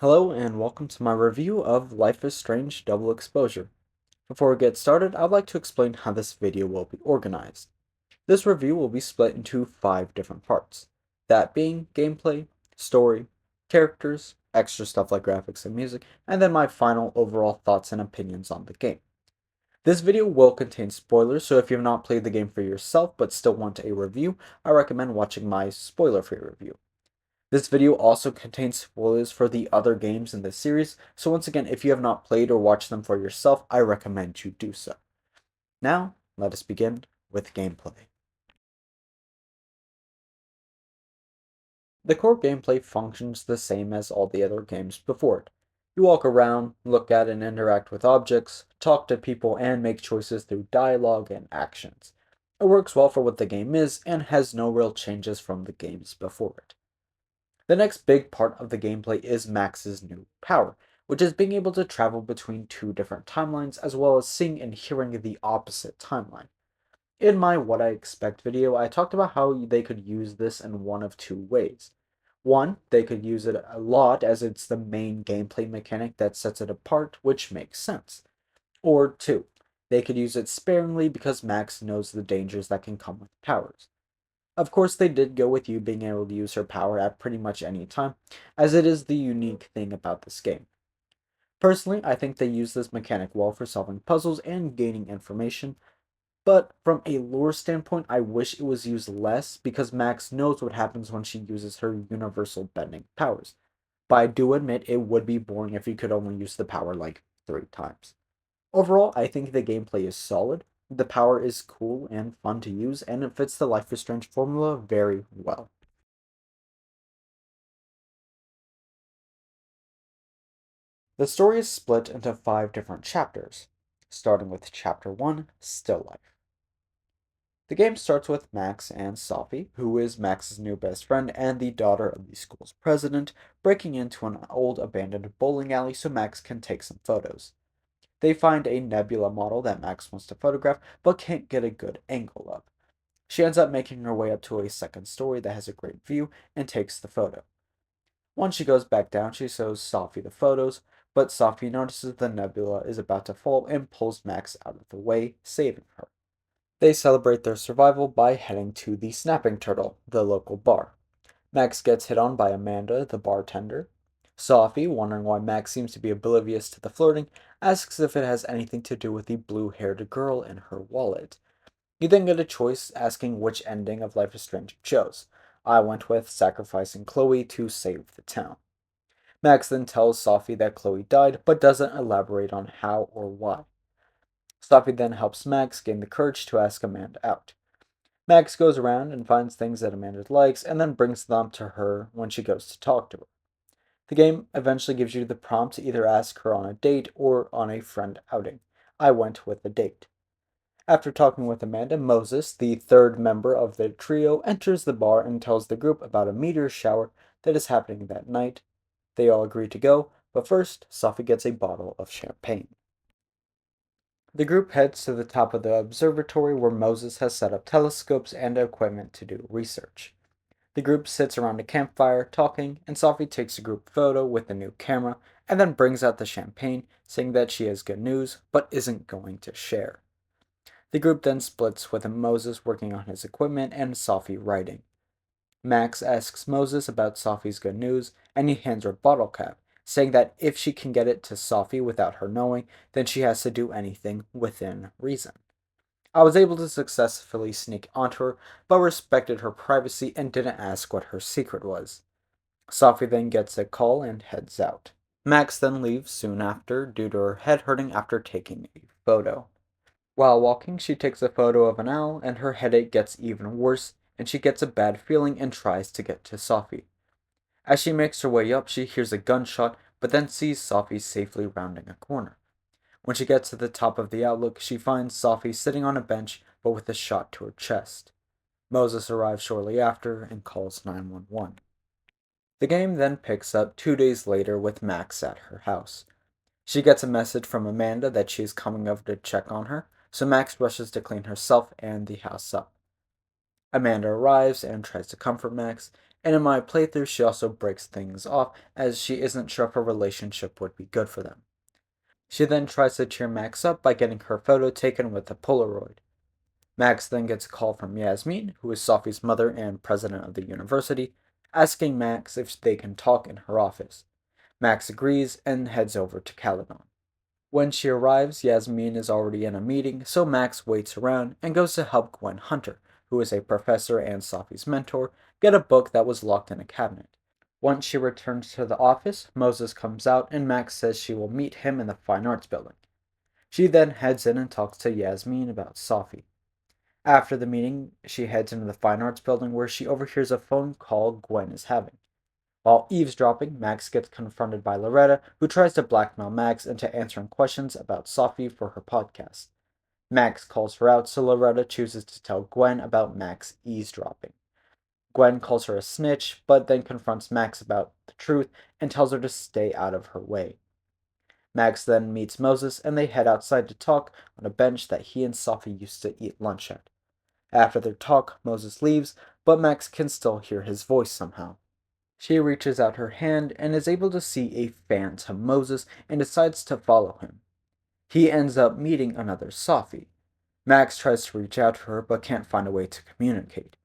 Hello and welcome to my review of Life is Strange Double Exposure. Before we get started, I'd like to explain how this video will be organized. This review will be split into 5 different parts, that being gameplay, story, characters, extra stuff like graphics and music, and then my final overall thoughts and opinions on the game. This video will contain spoilers, so if you have not played the game for yourself but still want a review, I recommend watching my spoiler-free review. This video also contains spoilers for the other games in the series, so once again, if you have not played or watched them for yourself, I recommend you do so. Now, let us begin with gameplay. The core gameplay functions the same as all the other games before it. You walk around, look at and interact with objects, talk to people, and make choices through dialogue and actions. It works well for what the game is and has no real changes from the games before it. The next big part of the gameplay is Max's new power, which is being able to travel between 2 different timelines as well as seeing and hearing the opposite timeline. In my What I Expect video, I talked about how they could use this in one of 2 ways. One, they could use it a lot as it's the main gameplay mechanic that sets it apart, which makes sense. Or 2, they could use it sparingly because Max knows the dangers that can come with powers. Of course, they did go with you being able to use her power at pretty much any time, as it is the unique thing about this game. Personally, I think they use this mechanic well for solving puzzles and gaining information, but from a lore standpoint, I wish it was used less because Max knows what happens when she uses her universal bending powers. But I do admit it would be boring if you could only use the power like 3 times. Overall, I think the gameplay is solid, the power is cool and fun to use, and it fits the Life is Strange formula very well. The story is split into 5 different chapters, starting with Chapter 1, Still Life. The game starts with Max and Sophie, who is Max's new best friend and the daughter of the school's president, breaking into an old abandoned bowling alley so Max can take some photos. They find a nebula model that Max wants to photograph but can't get a good angle of. She ends up making her way up to a second story that has a great view and takes the photo. Once she goes back down, she shows Sophie the photos, but Sophie notices the nebula is about to fall and pulls Max out of the way, saving her. They celebrate their survival by heading to the Snapping Turtle, the local bar. Max gets hit on by Amanda, the bartender. Sophie, wondering why Max seems to be oblivious to the flirting, asks if it has anything to do with the blue-haired girl in her wallet. You then get a choice asking which ending of Life is Strange you chose. I went with sacrificing Chloe to save the town. Max then tells Sophie that Chloe died, but doesn't elaborate on how or why. Sophie then helps Max gain the courage to ask Amanda out. Max goes around and finds things that Amanda likes and then brings them to her when she goes to talk to her. The game eventually gives you the prompt to either ask her on a date or on a friend outing. I went with a date. After talking with Amanda, Moses, the third member of the trio, enters the bar and tells the group about a meteor shower that is happening that night. They all agree to go, but first, Sophie gets a bottle of champagne. The group heads to the top of the observatory where Moses has set up telescopes and equipment to do research. The group sits around a campfire, talking, and Sophie takes a group photo with the new camera and then brings out the champagne, saying that she has good news but isn't going to share. The group then splits with Moses working on his equipment and Sophie writing. Max asks Moses about Sophie's good news, and he hands her a bottle cap, saying that if she can get it to Sophie without her knowing, then she has to do anything within reason. I was able to successfully sneak onto her, but respected her privacy and didn't ask what her secret was. Sophie then gets a call and heads out. Max then leaves soon after due to her head hurting after taking a photo. While walking, she takes a photo of an owl, and her headache gets even worse, and she gets a bad feeling and tries to get to Sophie. As she makes her way up, she hears a gunshot, but then sees Sophie safely rounding a corner. When she gets to the top of the outlook, she finds Sophie sitting on a bench, but with a shot to her chest. Moses arrives shortly after and calls 911. The game then picks up 2 days later with Max at her house. She gets a message from Amanda that she is coming over to check on her, so Max rushes to clean herself and the house up. Amanda arrives and tries to comfort Max, and in my playthrough she also breaks things off as she isn't sure if a relationship would be good for them. She then tries to cheer Max up by getting her photo taken with a Polaroid. Max then gets a call from Yasmin, who is Sophie's mother and president of the university, asking Max if they can talk in her office. Max agrees and heads over to Caledon. When she arrives, Yasmin is already in a meeting, so Max waits around and goes to help Gwen Hunter, who is a professor and Sophie's mentor, get a book that was locked in a cabinet. Once she returns to the office, Moses comes out and Max says she will meet him in the Fine Arts Building. She then heads in and talks to Yasmin about Sophie. After the meeting, she heads into the Fine Arts Building where she overhears a phone call Gwen is having. While eavesdropping, Max gets confronted by Loretta, who tries to blackmail Max into answering questions about Sophie for her podcast. Max calls her out, so Loretta chooses to tell Gwen about Max eavesdropping. Gwen calls her a snitch, but then confronts Max about the truth and tells her to stay out of her way. Max then meets Moses, and they head outside to talk on a bench that he and Sophie used to eat lunch at. After their talk, Moses leaves, but Max can still hear his voice somehow. She reaches out her hand and is able to see a phantom Moses and decides to follow him. He ends up meeting another Sophie. Max tries to reach out to her but can't find a way to communicate.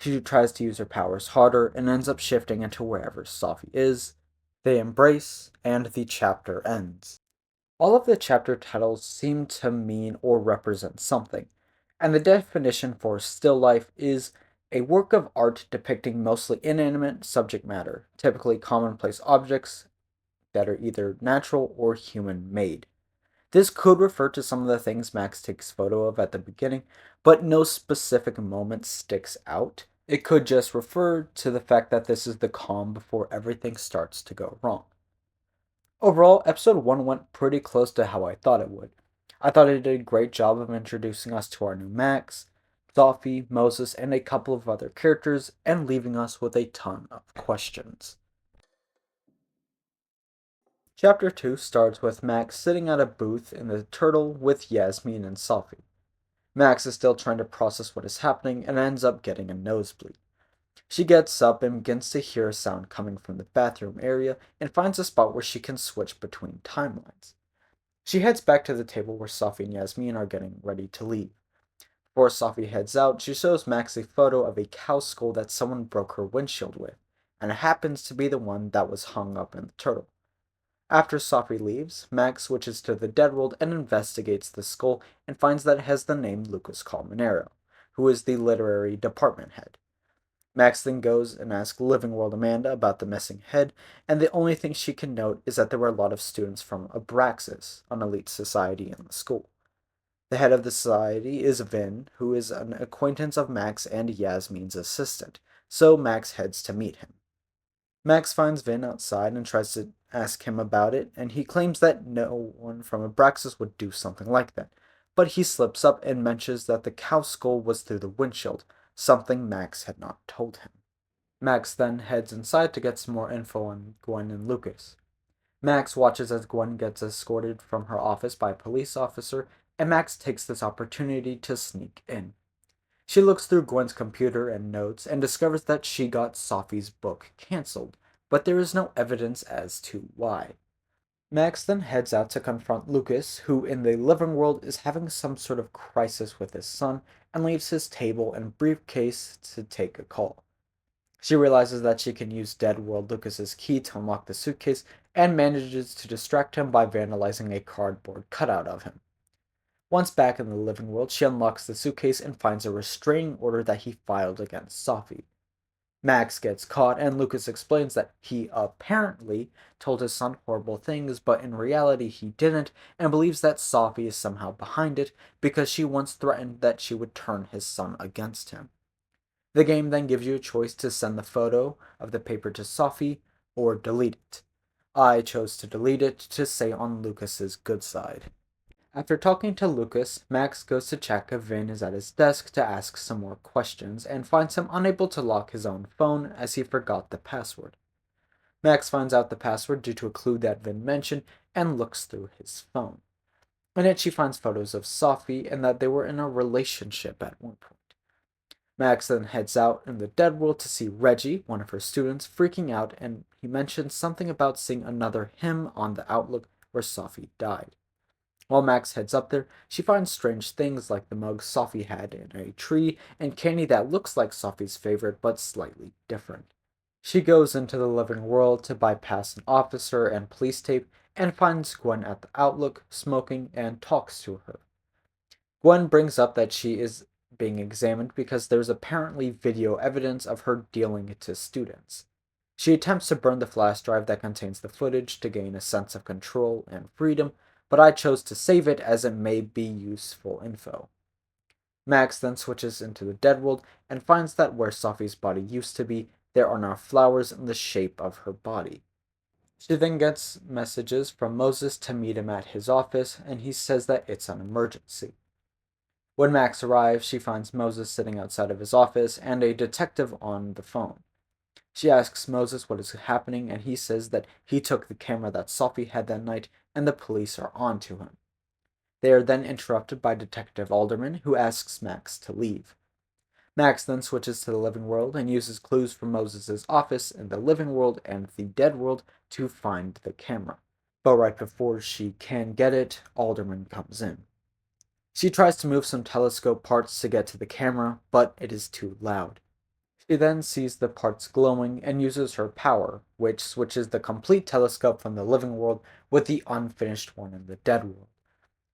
She tries to use her powers harder and ends up shifting into wherever Sophie is. They embrace, and the chapter ends. All of the chapter titles seem to mean or represent something, and the definition for still life is a work of art depicting mostly inanimate subject matter, typically commonplace objects that are either natural or human made. This could refer to some of the things Max takes photo of at the beginning, but no specific moment sticks out. It could just refer to the fact that this is the calm before everything starts to go wrong. Overall, episode 1 went pretty close to how I thought it would. I thought it did a great job of introducing us to our new Max, Sophie, Moses, and a couple of other characters, and leaving us with a ton of questions. Chapter 2 starts with Max sitting at a booth in the Turtle with Yasmin and Sophie. Max is still trying to process what is happening and ends up getting a nosebleed. She gets up and begins to hear a sound coming from the bathroom area and finds a spot where she can switch between timelines. She heads back to the table where Sophie and Yasmin are getting ready to leave. Before Sophie heads out, she shows Max a photo of a cow skull that someone broke her windshield with, and it happens to be the one that was hung up in the turtle. After Sophie leaves, Max switches to the Dead World and investigates the skull and finds that it has the name Lucas Colmenero, who is the literary department head. Max then goes and asks Living World Amanda about the missing head, and the only thing she can note is that there were a lot of students from Abraxas, an elite society in the school. The head of the society is Vin, who is an acquaintance of Max and Yasmin's assistant, so Max heads to meet him. Max finds Vin outside and tries to ask him about it, and he claims that no one from Abraxas would do something like that, but he slips up and mentions that the cow skull was through the windshield, something Max had not told him. Max then heads inside to get some more info on Gwen and Lucas. Max watches as Gwen gets escorted from her office by a police officer, and Max takes this opportunity to sneak in. She looks through Gwen's computer and notes and discovers that she got Sophie's book cancelled, but there is no evidence as to why. Max then heads out to confront Lucas, who in the living world is having some sort of crisis with his son, and leaves his table and briefcase to take a call. She realizes that she can use Dead World Lucas's key to unlock the suitcase and manages to distract him by vandalizing a cardboard cutout of him. Once back in the living world, she unlocks the suitcase and finds a restraining order that he filed against Sophie. Max gets caught, and Lucas explains that he apparently told his son horrible things, but in reality he didn't, and believes that Sophie is somehow behind it because she once threatened that she would turn his son against him. The game then gives you a choice to send the photo of the paper to Sophie or delete it. I chose to delete it to stay on Lucas's good side. After talking to Lucas, Max goes to check if Vin is at his desk to ask some more questions and finds him unable to lock his own phone as he forgot the password. Max finds out the password due to a clue that Vin mentioned and looks through his phone. In it, she finds photos of Sophie and that they were in a relationship at one point. Max then heads out in the dead world to see Reggie, one of her students, freaking out, and he mentions something about seeing another him on the Outlook where Sophie died. While Max heads up there, she finds strange things like the mug Sophie had in a tree and candy that looks like Sophie's favorite but slightly different. She goes into the living world to bypass an officer and police tape and finds Gwen at the Outlook, smoking, and talks to her. Gwen brings up that she is being examined because there's apparently video evidence of her dealing it to students. She attempts to burn the flash drive that contains the footage to gain a sense of control and freedom, but I chose to save it as it may be useful info. Max then switches into the dead world and finds that where Sophie's body used to be, there are now flowers in the shape of her body. She then gets messages from Moses to meet him at his office, and he says that it's an emergency. When Max arrives, she finds Moses sitting outside of his office and a detective on the phone. She asks Moses what is happening, and he says that he took the camera that Sophie had that night and the police are on to him. They are then interrupted by Detective Alderman, who asks Max to leave. Max then switches to the living world and uses clues from Moses' office in the living world and the dead world to find the camera. But right before she can get it, Alderman comes in. She tries to move some telescope parts to get to the camera, but it is too loud. She then sees the parts glowing and uses her power, which switches the complete telescope from the living world with the unfinished one in the dead world.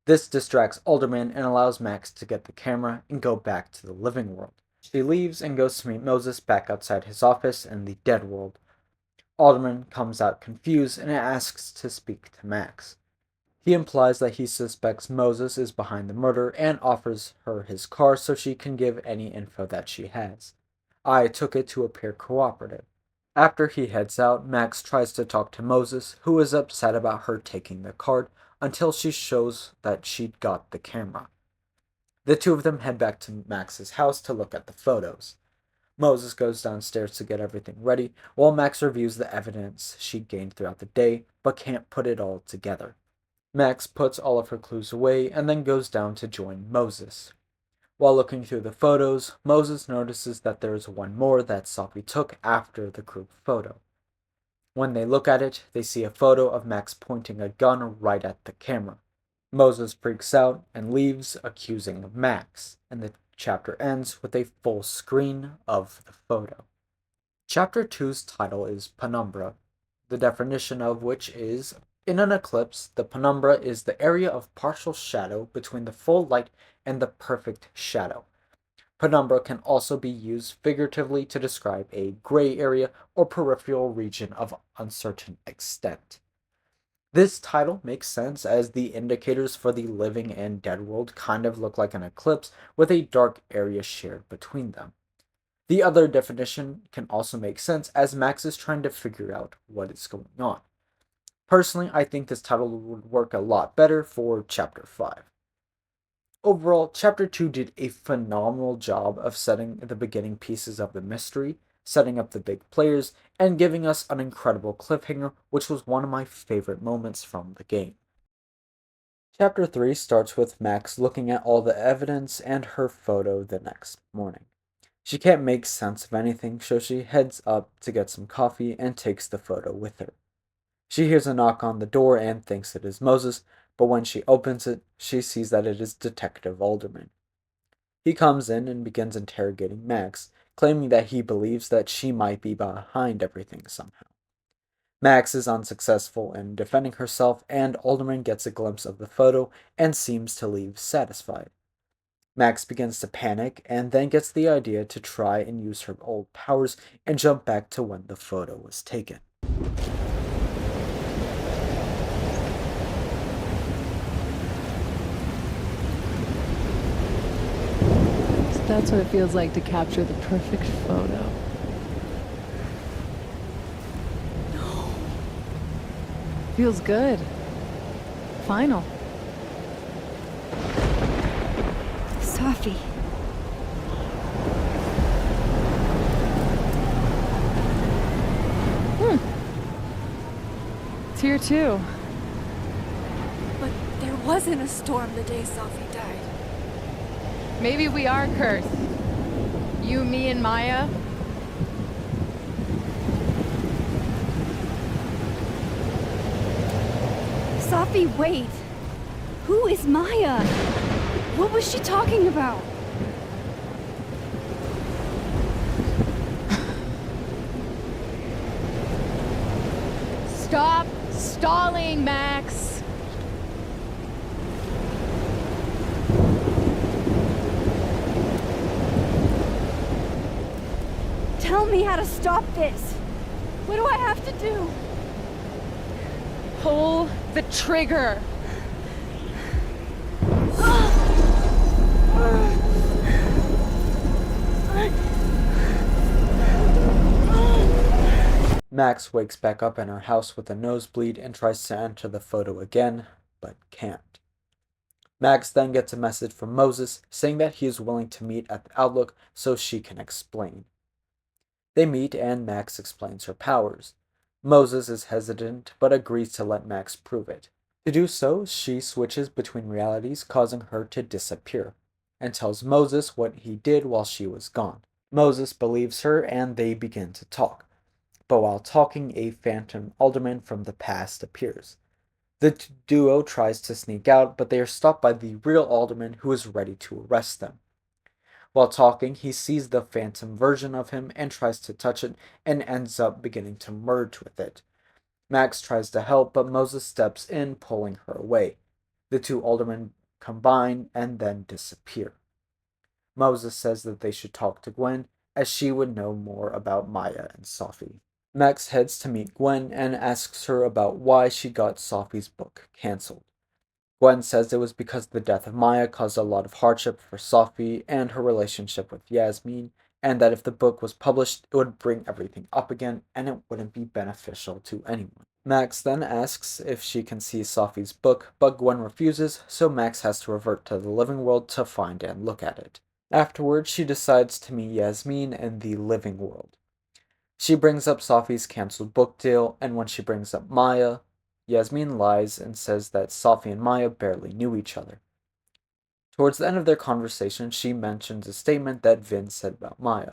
This distracts Alderman and allows Max to get the camera and go back to the living world. She leaves and goes to meet Moses back outside his office in the dead world. Alderman comes out confused and asks to speak to Max. He implies that he suspects Moses is behind the murder and offers her his car so she can give any info that she has. I took it to appear cooperative. After he heads out, Max tries to talk to Moses, who is upset about her taking the card, until she shows that she'd got the camera. The two of them head back to Max's house to look at the photos. Moses goes downstairs to get everything ready, while Max reviews the evidence she gained throughout the day, but can't put it all together. Max puts all of her clues away and then goes down to join Moses. While looking through the photos, Moses notices that there is one more that Sophie took after the group photo. When they look at it, they see a photo of Max pointing a gun right at the camera. Moses freaks out and leaves, accusing Max, and the chapter ends with a full screen of the photo. Chapter 2's title is Penumbra, the definition of which is: in an eclipse, the penumbra is the area of partial shadow between the full light and the perfect shadow. Penumbra can also be used figuratively to describe a gray area or peripheral region of uncertain extent. This title makes sense as the indicators for the living and dead world kind of look like an eclipse with a dark area shared between them. The other definition can also make sense as Max is trying to figure out what is going on. Personally, I think this title would work a lot better for Chapter 5. Overall, Chapter 2 did a phenomenal job of setting the beginning pieces of the mystery, setting up the big players, and giving us an incredible cliffhanger, which was one of my favorite moments from the game. Chapter 3 starts with Max looking at all the evidence and her photo the next morning. She can't make sense of anything, so she heads up to get some coffee and takes the photo with her. She hears a knock on the door and thinks it is Moses, but when she opens it, she sees that it is Detective Alderman. He comes in and begins interrogating Max, claiming that he believes that she might be behind everything somehow. Max is unsuccessful in defending herself, and Alderman gets a glimpse of the photo and seems to leave satisfied. Max begins to panic and then gets the idea to try and use her old powers and jump back to when the photo was taken. That's what it feels like to capture the perfect photo. No. Feels good. Final. Sophie. It's here too. But there wasn't a storm the day Sophie died. Maybe we are cursed. You, me, and Maya? Safi, wait. Who is Maya? What was she talking about? Stop stalling, Max! Tell me how to stop this. What do I have to do? Pull the trigger! Max wakes back up in her house with a nosebleed and tries to enter the photo again, but can't. Max then gets a message from Moses saying that he is willing to meet at the Outlook so she can explain. They meet and Max explains her powers. Moses is hesitant but agrees to let Max prove it. To do so, she switches between realities, causing her to disappear, and tells Moses what he did while she was gone. Moses believes her and they begin to talk. But while talking, a phantom alderman from the past appears. The duo tries to sneak out, but they are stopped by the real alderman who is ready to arrest them. While talking, he sees the phantom version of him and tries to touch it and ends up beginning to merge with it. Max tries to help, but Moses steps in, pulling her away. The two aldermen combine and then disappear. Moses says that they should talk to Gwen, as she would know more about Maya and Safi. Max heads to meet Gwen and asks her about why she got Safi's book cancelled. Gwen says it was because the death of Maya caused a lot of hardship for Safi and her relationship with Yasmin, and that if the book was published, it would bring everything up again and it wouldn't be beneficial to anyone. Max then asks if she can see Safi's book, but Gwen refuses, so Max has to revert to the living world to find and look at it. Afterwards, she decides to meet Yasmin in the living world. She brings up Safi's cancelled book deal, and when she brings up Maya, Yasmin lies and says that Safi and Maya barely knew each other. Towards the end of their conversation, she mentions a statement that Vin said about Maya.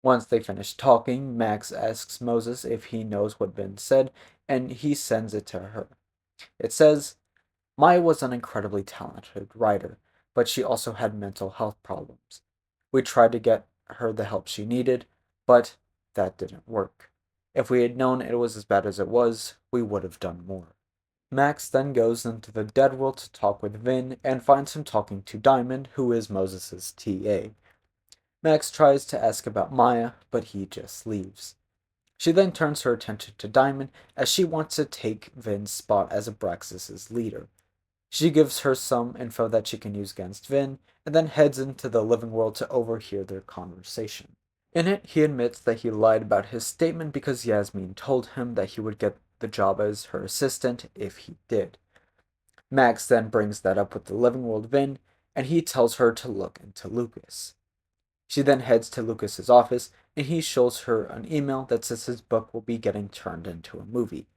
Once they finish talking, Max asks Moses if he knows what Vin said, and he sends it to her. It says, Maya was an incredibly talented writer, but she also had mental health problems. We tried to get her the help she needed, but that didn't work. If we had known it was as bad as it was, we would have done more. Max then goes into the dead world to talk with Vin and finds him talking to Diamond, who is Moses' TA. Max tries to ask about Maya, but he just leaves. She then turns her attention to Diamond as she wants to take Vin's spot as Abraxas' leader. She gives her some info that she can use against Vin, and then heads into the living world to overhear their conversation. In it, he admits that he lied about his statement because Yasmin told him that he would get the job as her assistant if he did. Max then brings that up with the living world Vin, and he tells her to look into Lucas. She then heads to Lucas's office, and he shows her an email that says his book will be getting turned into a movie.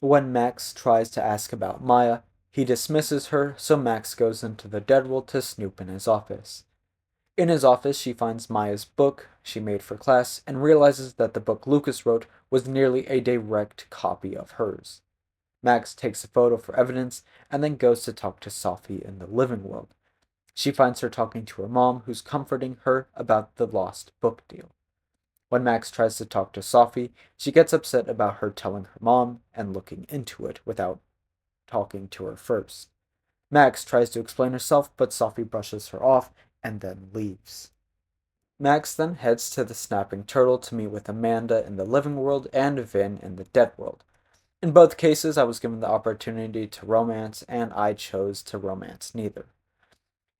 When Max tries to ask about Maya, he dismisses her, so Max goes into the dead world to snoop in his office. In his office, she finds Maya's book she made for class and realizes that the book Lucas wrote was nearly a direct copy of hers. Max takes a photo for evidence and then goes to talk to Safi in the living world. She finds her talking to her mom, who's comforting her about the lost book deal. When Max tries to talk to Safi, she gets upset about her telling her mom and looking into it without talking to her first. Max tries to explain herself, but Safi brushes her off and then leaves. Max then heads to the Snapping Turtle to meet with Amanda in the living world and Vin in the dead world. In both cases, I was given the opportunity to romance, and I chose to romance neither.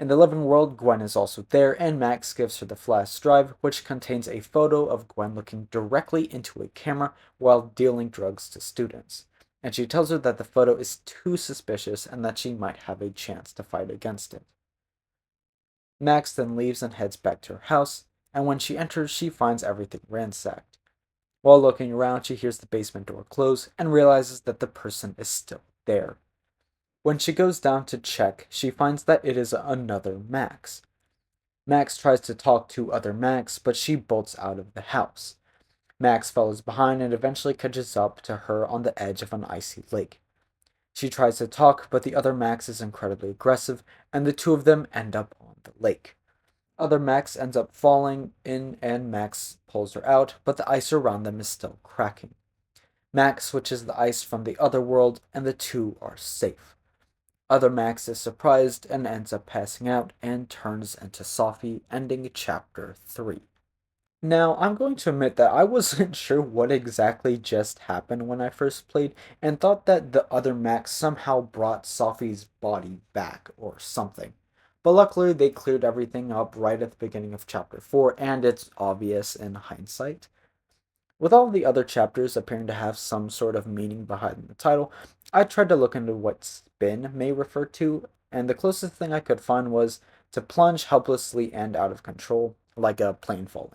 In the living world, Gwen is also there, and Max gives her the flash drive, which contains a photo of Gwen looking directly into a camera while dealing drugs to students. And she tells her that the photo is too suspicious and that she might have a chance to fight against it. Max then leaves and heads back to her house, and when she enters, she finds everything ransacked. While looking around, she hears the basement door close and realizes that the person is still there. When she goes down to check, she finds that it is another Max. Max tries to talk to other Max, but she bolts out of the house. Max follows behind and eventually catches up to her on the edge of an icy lake. She tries to talk, but the other Max is incredibly aggressive, and the two of them end up on the lake. Other Max ends up falling in, and Max pulls her out, but the ice around them is still cracking. Max switches the ice from the other world, and the two are safe. Other Max is surprised and ends up passing out and turns into Sophie, ending chapter 3. Now, I'm going to admit that I wasn't sure what exactly just happened when I first played, and thought that the other Max somehow brought Sophie's body back or something. But luckily, they cleared everything up right at the beginning of chapter 4, and it's obvious in hindsight. With all the other chapters appearing to have some sort of meaning behind the title, I tried to look into what spin may refer to, and the closest thing I could find was to plunge helplessly and out of control, like a plane falling.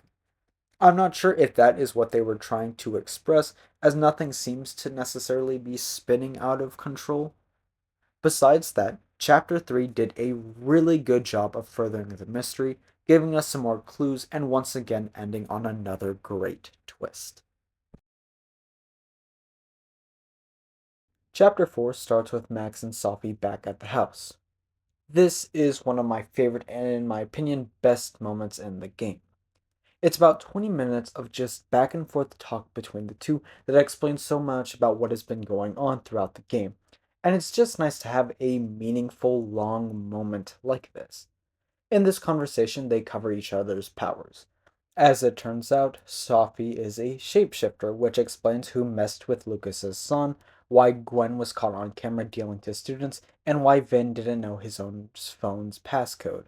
I'm not sure if that is what they were trying to express, as nothing seems to necessarily be spinning out of control. Besides that, Chapter 3 did a really good job of furthering the mystery, giving us some more clues, and once again ending on another great twist. Chapter 4 starts with Max and Sophie back at the house. This is one of my favorite and, in my opinion, best moments in the game. It's about 20 minutes of just back and forth talk between the two that explains so much about what has been going on throughout the game, and it's just nice to have a meaningful, long moment like this. In this conversation, they cover each other's powers. As it turns out, Sophie is a shapeshifter, which explains who messed with Lucas's son, why Gwen was caught on camera dealing to students, and why Vin didn't know his own phone's passcode.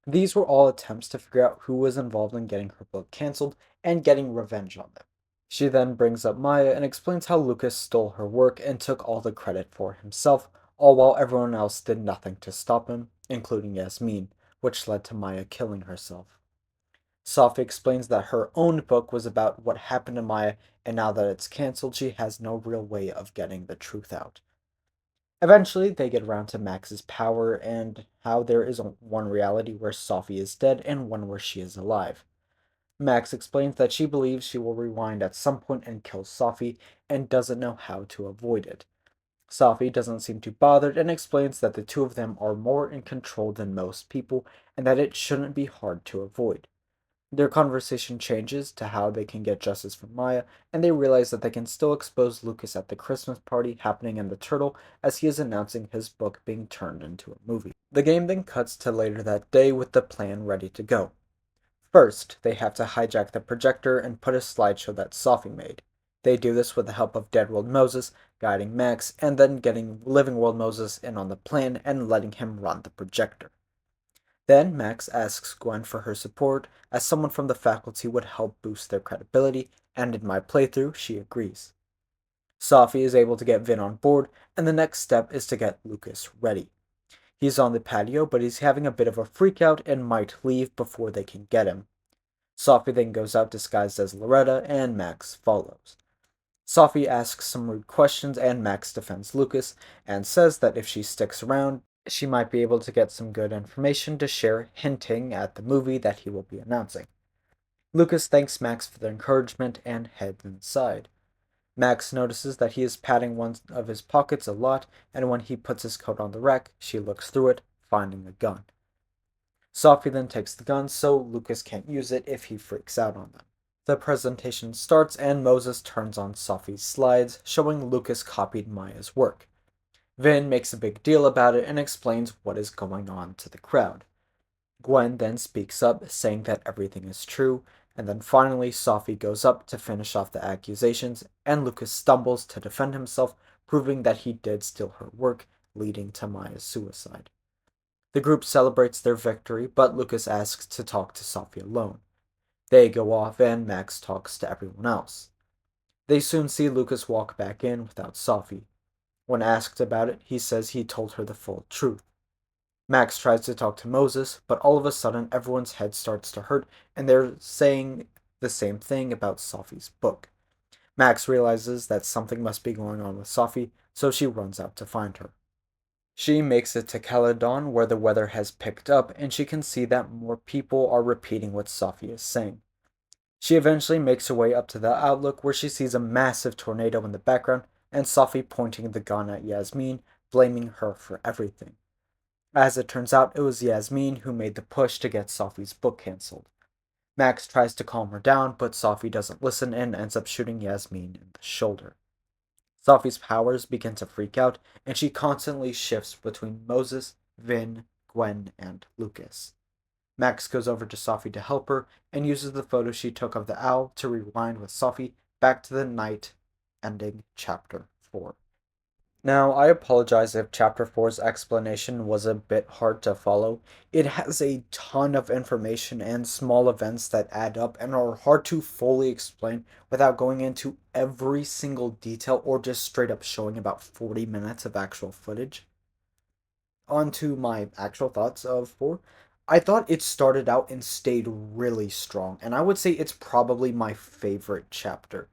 These were all attempts to figure out who was involved in getting her book cancelled and getting revenge on them. She then brings up Maya and explains how Lucas stole her work and took all the credit for himself, all while everyone else did nothing to stop him, including Yasmin, which led to Maya killing herself. Sophie explains that her own book was about what happened to Maya, and now that it's cancelled, she has no real way of getting the truth out. Eventually, they get around to Max's power and how there is one reality where Sophie is dead and one where she is alive. Max explains that she believes she will rewind at some point and kill Sophie, and doesn't know how to avoid it. Sophie doesn't seem too bothered and explains that the two of them are more in control than most people, and that it shouldn't be hard to avoid. Their conversation changes to how they can get justice for Maya, and they realize that they can still expose Lucas at the Christmas party happening in the Turtle as he is announcing his book being turned into a movie. The game then cuts to later that day with the plan ready to go. First, they have to hijack the projector and put a slideshow that Sophie made. They do this with the help of Dead World Moses, guiding Max, and then getting Living World Moses in on the plan and letting him run the projector. Then Max asks Gwen for her support, as someone from the faculty would help boost their credibility, and in my playthrough, she agrees. Sophie is able to get Vin on board, and the next step is to get Lucas ready. He's on the patio, but he's having a bit of a freakout and might leave before they can get him. Sophie then goes out disguised as Loretta, and Max follows. Sophie asks some rude questions, and Max defends Lucas, and says that if she sticks around, she might be able to get some good information to share, hinting at the movie that he will be announcing. Lucas thanks Max for the encouragement and heads inside. Max notices that he is patting one of his pockets a lot, and when he puts his coat on the rack, she looks through it, finding a gun. Sophie then takes the gun so Lucas can't use it if he freaks out on them. The presentation starts and Moses turns on Sophie's slides, showing Lucas copied Maya's work. Vin makes a big deal about it and explains what is going on to the crowd. Gwen then speaks up, saying that everything is true, and then finally Sophie goes up to finish off the accusations, and Lucas stumbles to defend himself, proving that he did steal her work, leading to Maya's suicide. The group celebrates their victory, but Lucas asks to talk to Sophie alone. They go off and Max talks to everyone else. They soon see Lucas walk back in without Sophie. When asked about it, he says he told her the full truth. Max tries to talk to Moses, but all of a sudden everyone's head starts to hurt, and they're saying the same thing about Sophie's book. Max realizes that something must be going on with Sophie, so she runs out to find her. She makes it to Caledon, where the weather has picked up, and she can see that more people are repeating what Sophie is saying. She eventually makes her way up to the Outlook, where she sees a massive tornado in the background, and Sophie pointing the gun at Yasmin, blaming her for everything. As it turns out, it was Yasmin who made the push to get Sophie's book cancelled. Max tries to calm her down, but Sophie doesn't listen and ends up shooting Yasmin in the shoulder. Sophie's powers begin to freak out, and she constantly shifts between Moses, Vin, Gwen, and Lucas. Max goes over to Sophie to help her and uses the photo she took of the owl to rewind with Sophie back to the night ending chapter 4. Now, I apologize if chapter 4's explanation was a bit hard to follow. It has a ton of information and small events that add up and are hard to fully explain without going into every single detail or just straight up showing about 40 minutes of actual footage. On to my actual thoughts of 4. I thought it started out and stayed really strong, and I would say it's probably my favorite chapter.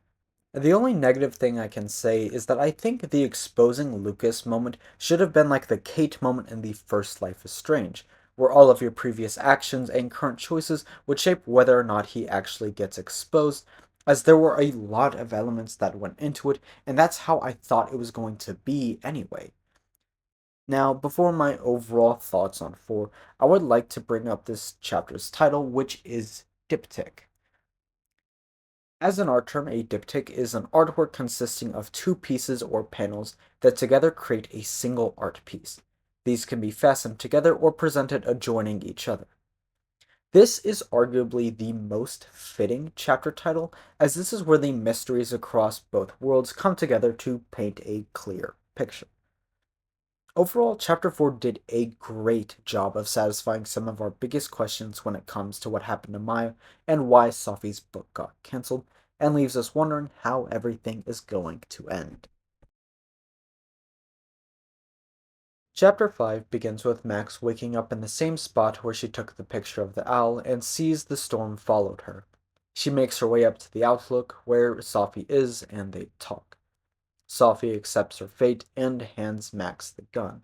The only negative thing I can say is that I think the exposing Lucas moment should have been like the Kate moment in the first Life is Strange, where all of your previous actions and current choices would shape whether or not he actually gets exposed, as there were a lot of elements that went into it, and that's how I thought it was going to be anyway. Now, before my overall thoughts on 4, I would like to bring up this chapter's title, which is Diptych. As an art term, a diptych is an artwork consisting of two pieces or panels that together create a single art piece. These can be fastened together or presented adjoining each other. This is arguably the most fitting chapter title, as this is where the mysteries across both worlds come together to paint a clear picture. Overall, Chapter 4 did a great job of satisfying some of our biggest questions when it comes to what happened to Maya and why Sophie's book got cancelled, and leaves us wondering how everything is going to end. Chapter 5 begins with Max waking up in the same spot where she took the picture of the owl and sees the storm followed her. She makes her way up to the Outlook, where Sophie is, and they talk. Sophie accepts her fate and hands Max the gun.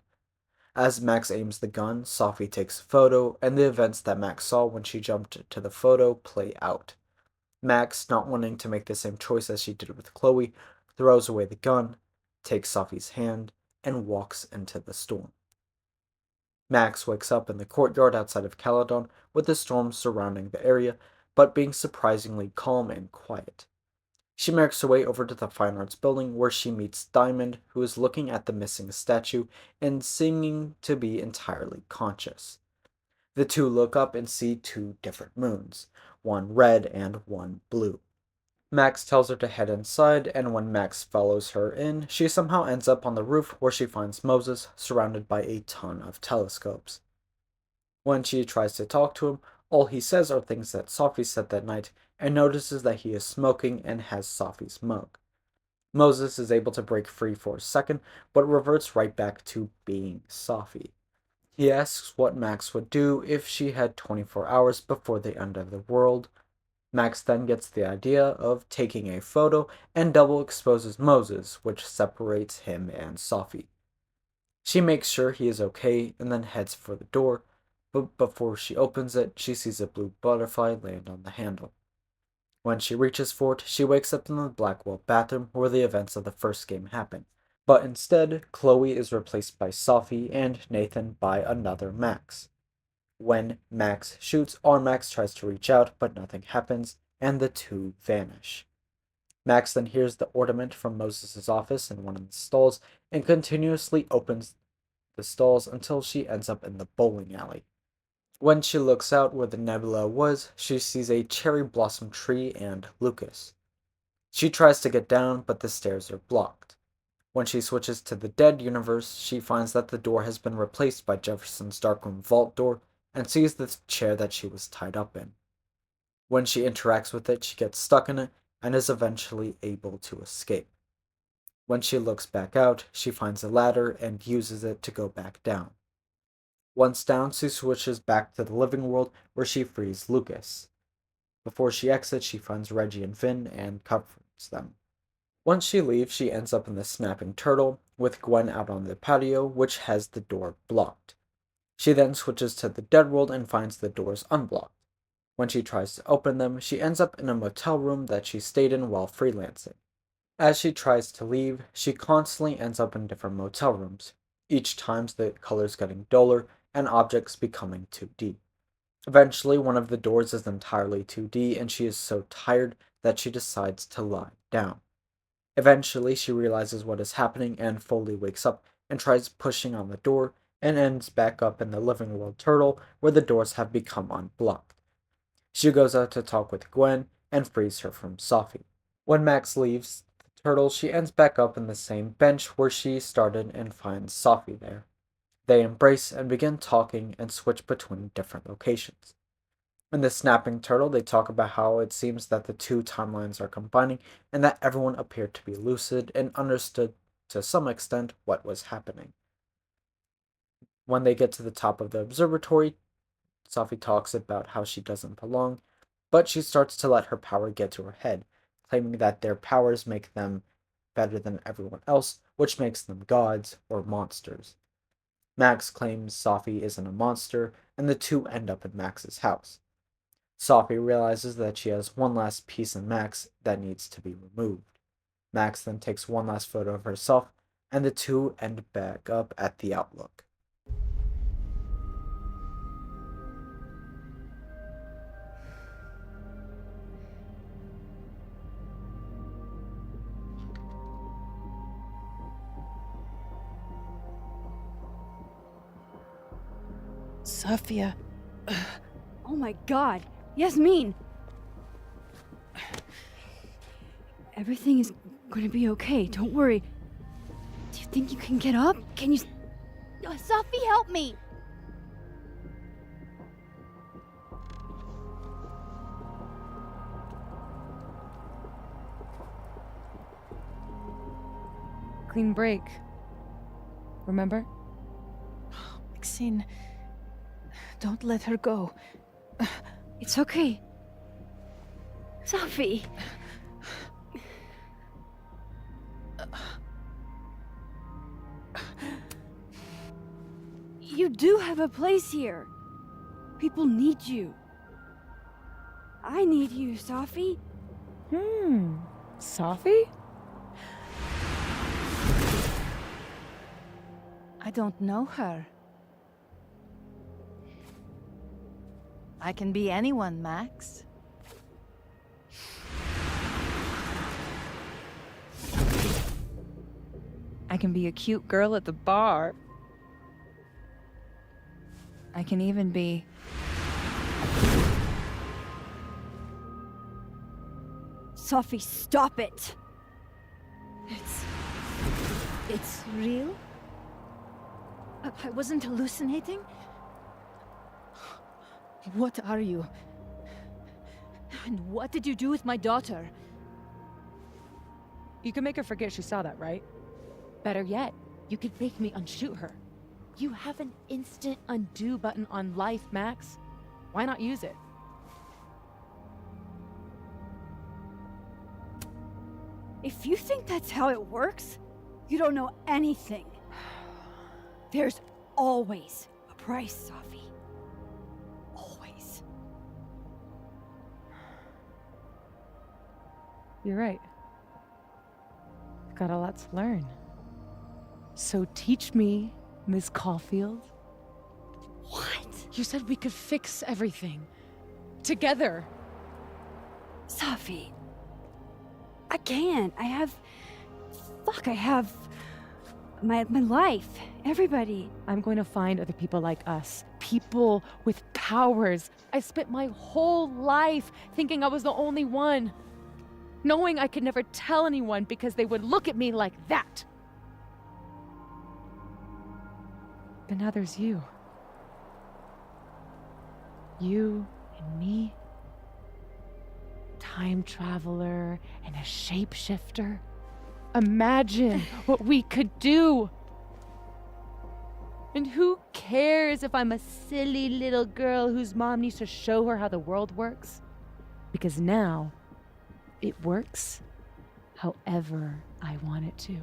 As Max aims the gun, Sophie takes a photo, and the events that Max saw when she jumped to the photo play out. Max, not wanting to make the same choice as she did with Chloe, throws away the gun, takes Sophie's hand, and walks into the storm. Max wakes up in the courtyard outside of Caledon with the storm surrounding the area, but being surprisingly calm and quiet. She makes her way over to the Fine Arts building where she meets Diamond, who is looking at the missing statue and seeming to be entirely conscious. The two look up and see two different moons, one red and one blue. Max tells her to head inside, and when Max follows her in, she somehow ends up on the roof where she finds Moses surrounded by a ton of telescopes. When she tries to talk to him, all he says are things that Sophie said that night, and notices that he is smoking and has Sophie's mug. Moses is able to break free for a second, but reverts right back to being Sophie. He asks what Max would do if she had 24 hours before the end of the world. Max then gets the idea of taking a photo and double exposes Moses, which separates him and Sophie. She makes sure he is okay and then heads for the door, but before she opens it, she sees a blue butterfly land on the handle. When she reaches for it, she wakes up in the Blackwell bathroom where the events of the first game happen. But instead, Chloe is replaced by Sophie and Nathan by another Max. When Max shoots, our Max tries to reach out, but nothing happens, and the two vanish. Max then hears the ornament from Moses' office in one of the stalls and continuously opens the stalls until she ends up in the bowling alley. When she looks out where the nebula was, she sees a cherry blossom tree and Lucas. She tries to get down, but the stairs are blocked. When she switches to the dead universe, she finds that the door has been replaced by Jefferson's darkroom vault door and sees the chair that she was tied up in. When she interacts with it, she gets stuck in it and is eventually able to escape. When she looks back out, she finds a ladder and uses it to go back down. Once down, she switches back to the living world where she frees Lucas. Before she exits, she finds Reggie and Vin and comforts them. Once she leaves, she ends up in the Snapping Turtle, with Gwen out on the patio, which has the door blocked. She then switches to the dead world and finds the doors unblocked. When she tries to open them, she ends up in a motel room that she stayed in while freelancing. As she tries to leave, she constantly ends up in different motel rooms, each time the colors getting duller and objects becoming 2D. Eventually, one of the doors is entirely 2D, and she is so tired that she decides to lie down. Eventually, she realizes what is happening and fully wakes up and tries pushing on the door and ends back up in the living world turtle where the doors have become unblocked. She goes out to talk with Gwen and frees her from Sophie. When Max leaves the turtle, she ends back up in the same bench where she started and finds Sophie there. They embrace and begin talking and switch between different locations. In the snapping turtle, they talk about how it seems that the two timelines are combining and that everyone appeared to be lucid and understood to some extent what was happening. When they get to the top of the observatory, Sophie talks about how she doesn't belong, but she starts to let her power get to her head, claiming that their powers make them better than everyone else, which makes them gods or monsters. Max claims Sophie isn't a monster, and the two end up in Max's house. Sophie realizes that she has one last piece in Max that needs to be removed. Max then takes one last photo of herself, and the two end back up at the Outlook. Sophia. Oh my god. Yasmin! Everything is gonna be okay. Don't worry. Do you think you can get up? Can you... Sophie, help me! Clean break. Remember? Maxine, don't let her go. It's okay. Sophie! You do have a place here. People need you. I need you, Sophie. Sophie? I don't know her. I can be anyone, Max. I can be a cute girl at the bar. I can even be... Sophie, stop it! It's real? I wasn't hallucinating? What are you? And what did you do with my daughter? You can make her forget she saw that, right? Better yet, you could make me unshoot her. You have an instant undo button on life, Max. Why not use it? If you think that's how it works, you don't know anything. There's always a price, Sophie. Always. You're right. I've got a lot to learn. So teach me, Miss Caulfield. What? You said we could fix everything. Together. Sophie. I can't. I have my life. Everybody. I'm going to find other people like us. People with powers. I spent my whole life thinking I was the only one. Knowing I could never tell anyone because they would look at me like that. But now there's you. You and me. Time traveler and a shapeshifter. Imagine what we could do. And who cares if I'm a silly little girl whose mom needs to show her how the world works? Because now, it works however I want it to.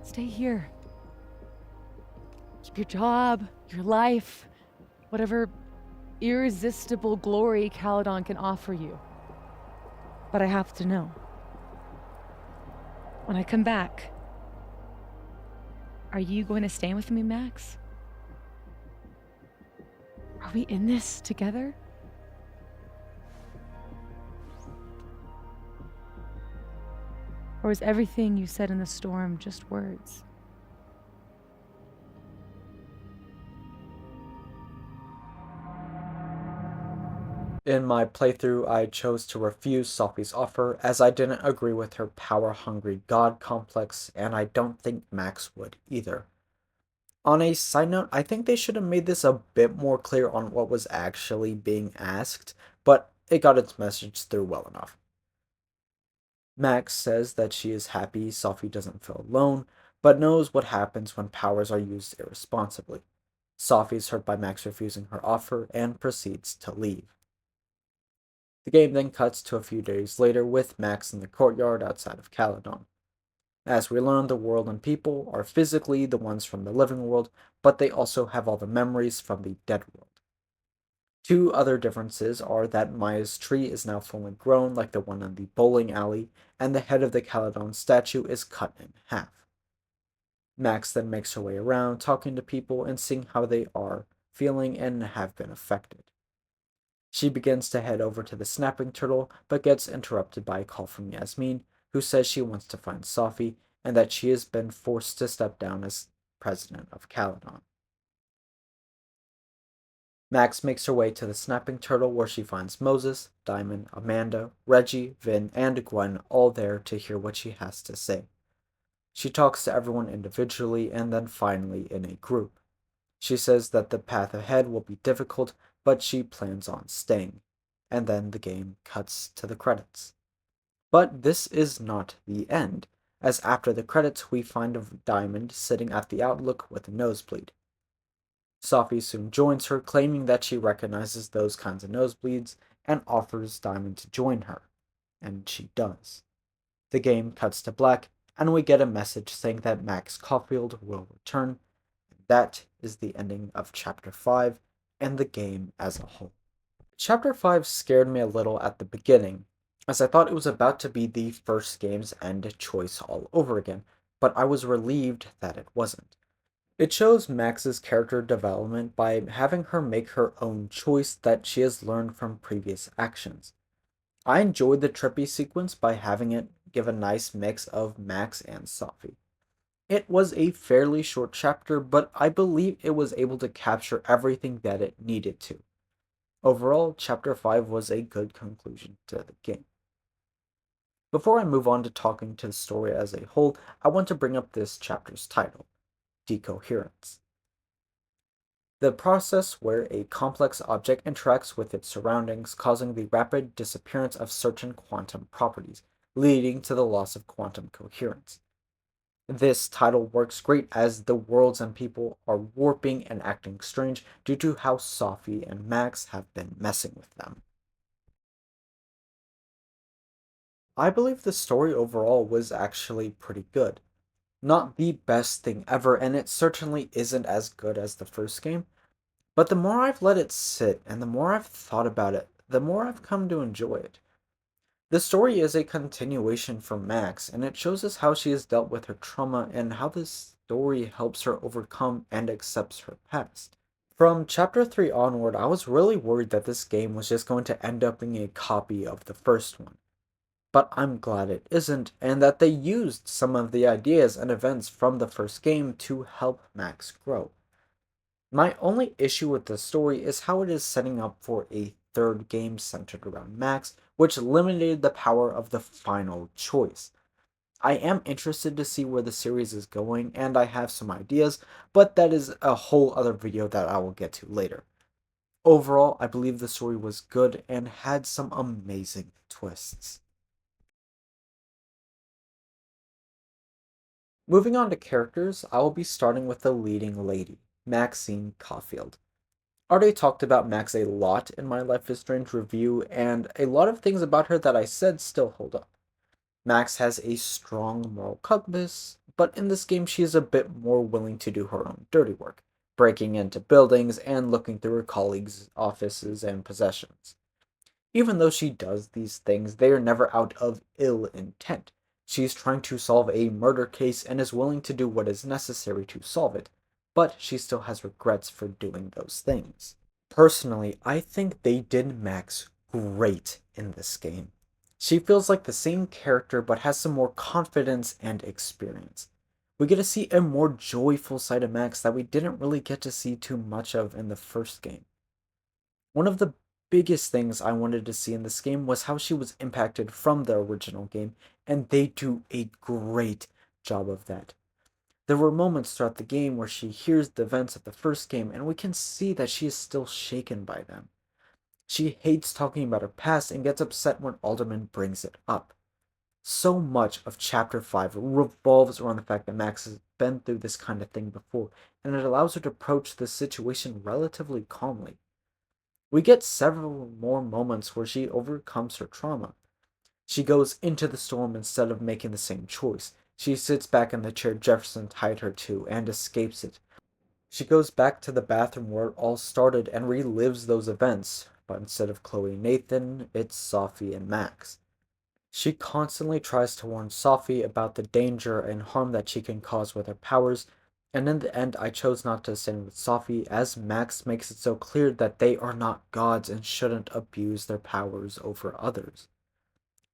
Stay here. Keep your job, your life, whatever irresistible glory Caledon can offer you. But I have to know. When I come back, are you going to stay with me, Max? Are we in this together? Or is everything you said in the storm just words? In my playthrough, I chose to refuse Sophie's offer as I didn't agree with her power-hungry god complex, and I don't think Max would either. On a side note, I think they should have made this a bit more clear on what was actually being asked, but it got its message through well enough. Max says that she is happy Sophie doesn't feel alone, but knows what happens when powers are used irresponsibly. Sophie is hurt by Max refusing her offer and proceeds to leave. The game then cuts to a few days later with Max in the courtyard outside of Caledon. As we learn, the world and people are physically the ones from the living world, but they also have all the memories from the dead world. Two other differences are that Maya's tree is now fully grown like the one in the bowling alley, and the head of the Caledon statue is cut in half. Max then makes her way around, talking to people and seeing how they are feeling and have been affected. She begins to head over to the snapping turtle, but gets interrupted by a call from Yasmin, who says she wants to find Sophie and that she has been forced to step down as president of Caledon. Max makes her way to the snapping turtle where she finds Moses, Diamond, Amanda, Reggie, Vin, and Gwen all there to hear what she has to say. She talks to everyone individually and then finally in a group. She says that the path ahead will be difficult, but she plans on staying. And then the game cuts to the credits. But this is not the end, as after the credits we find Diamond sitting at the Outlook with a nosebleed. Sophie soon joins her, claiming that she recognizes those kinds of nosebleeds and offers Diamond to join her, and she does. The game cuts to black, and we get a message saying that Max Caulfield will return. That is the ending of Chapter 5 and the game as a whole. Chapter 5 scared me a little at the beginning, as I thought it was about to be the first game's end choice all over again, but I was relieved that it wasn't. It shows Max's character development by having her make her own choice that she has learned from previous actions. I enjoyed the trippy sequence by having it give a nice mix of Max and Sophie. It was a fairly short chapter, but I believe it was able to capture everything that it needed to. Overall, Chapter 5 was a good conclusion to the game. Before I move on to talking to the story as a whole, I want to bring up this chapter's title, Decoherence. The process where a complex object interacts with its surroundings, causing the rapid disappearance of certain quantum properties, leading to the loss of quantum coherence. This title works great as the worlds and people are warping and acting strange due to how Sophie and Max have been messing with them. I believe the story overall was actually pretty good. Not the best thing ever, and it certainly isn't as good as the first game, but the more I've let it sit and the more I've thought about it, the more I've come to enjoy it. The story is a continuation from Max, and it shows us how she has dealt with her trauma and how this story helps her overcome and accepts her past. From Chapter 3 onward, I was really worried that this game was just going to end up being a copy of the first one. But I'm glad it isn't, and that they used some of the ideas and events from the first game to help Max grow. My only issue with the story is how it is setting up for a third game centered around Max, which limited the power of the final choice. I am interested to see where the series is going, and I have some ideas, but that is a whole other video that I will get to later. Overall, I believe the story was good and had some amazing twists. Moving on to characters, I will be starting with the leading lady, Maxine Caulfield. I already talked about Max a lot in my Life is Strange review, and a lot of things about her that I said still hold up. Max has a strong moral compass, but in this game she is a bit more willing to do her own dirty work, breaking into buildings and looking through her colleagues' offices and possessions. Even though she does these things, they are never out of ill intent. She is trying to solve a murder case and is willing to do what is necessary to solve it, but she still has regrets for doing those things. Personally, I think they did Max great in this game. She feels like the same character but has some more confidence and experience. We get to see a more joyful side of Max that we didn't really get to see too much of in the first game. One of the biggest things I wanted to see in this game was how she was impacted from the original game, and they do a great job of that. There were moments throughout the game where she hears the events of the first game, and we can see that she is still shaken by them. She hates talking about her past and gets upset when Alderman brings it up. So much of Chapter 5 revolves around the fact that Max has been through this kind of thing before, and it allows her to approach the situation relatively calmly. We get several more moments where she overcomes her trauma. She goes into the storm instead of making the same choice. She sits back in the chair Jefferson tied her to and escapes it. She goes back to the bathroom where it all started and relives those events, but instead of Chloe and Nathan, it's Sophie and Max. She constantly tries to warn Sophie about the danger and harm that she can cause with her powers, and in the end I chose not to stand with Sophie as Max makes it so clear that they are not gods and shouldn't abuse their powers over others.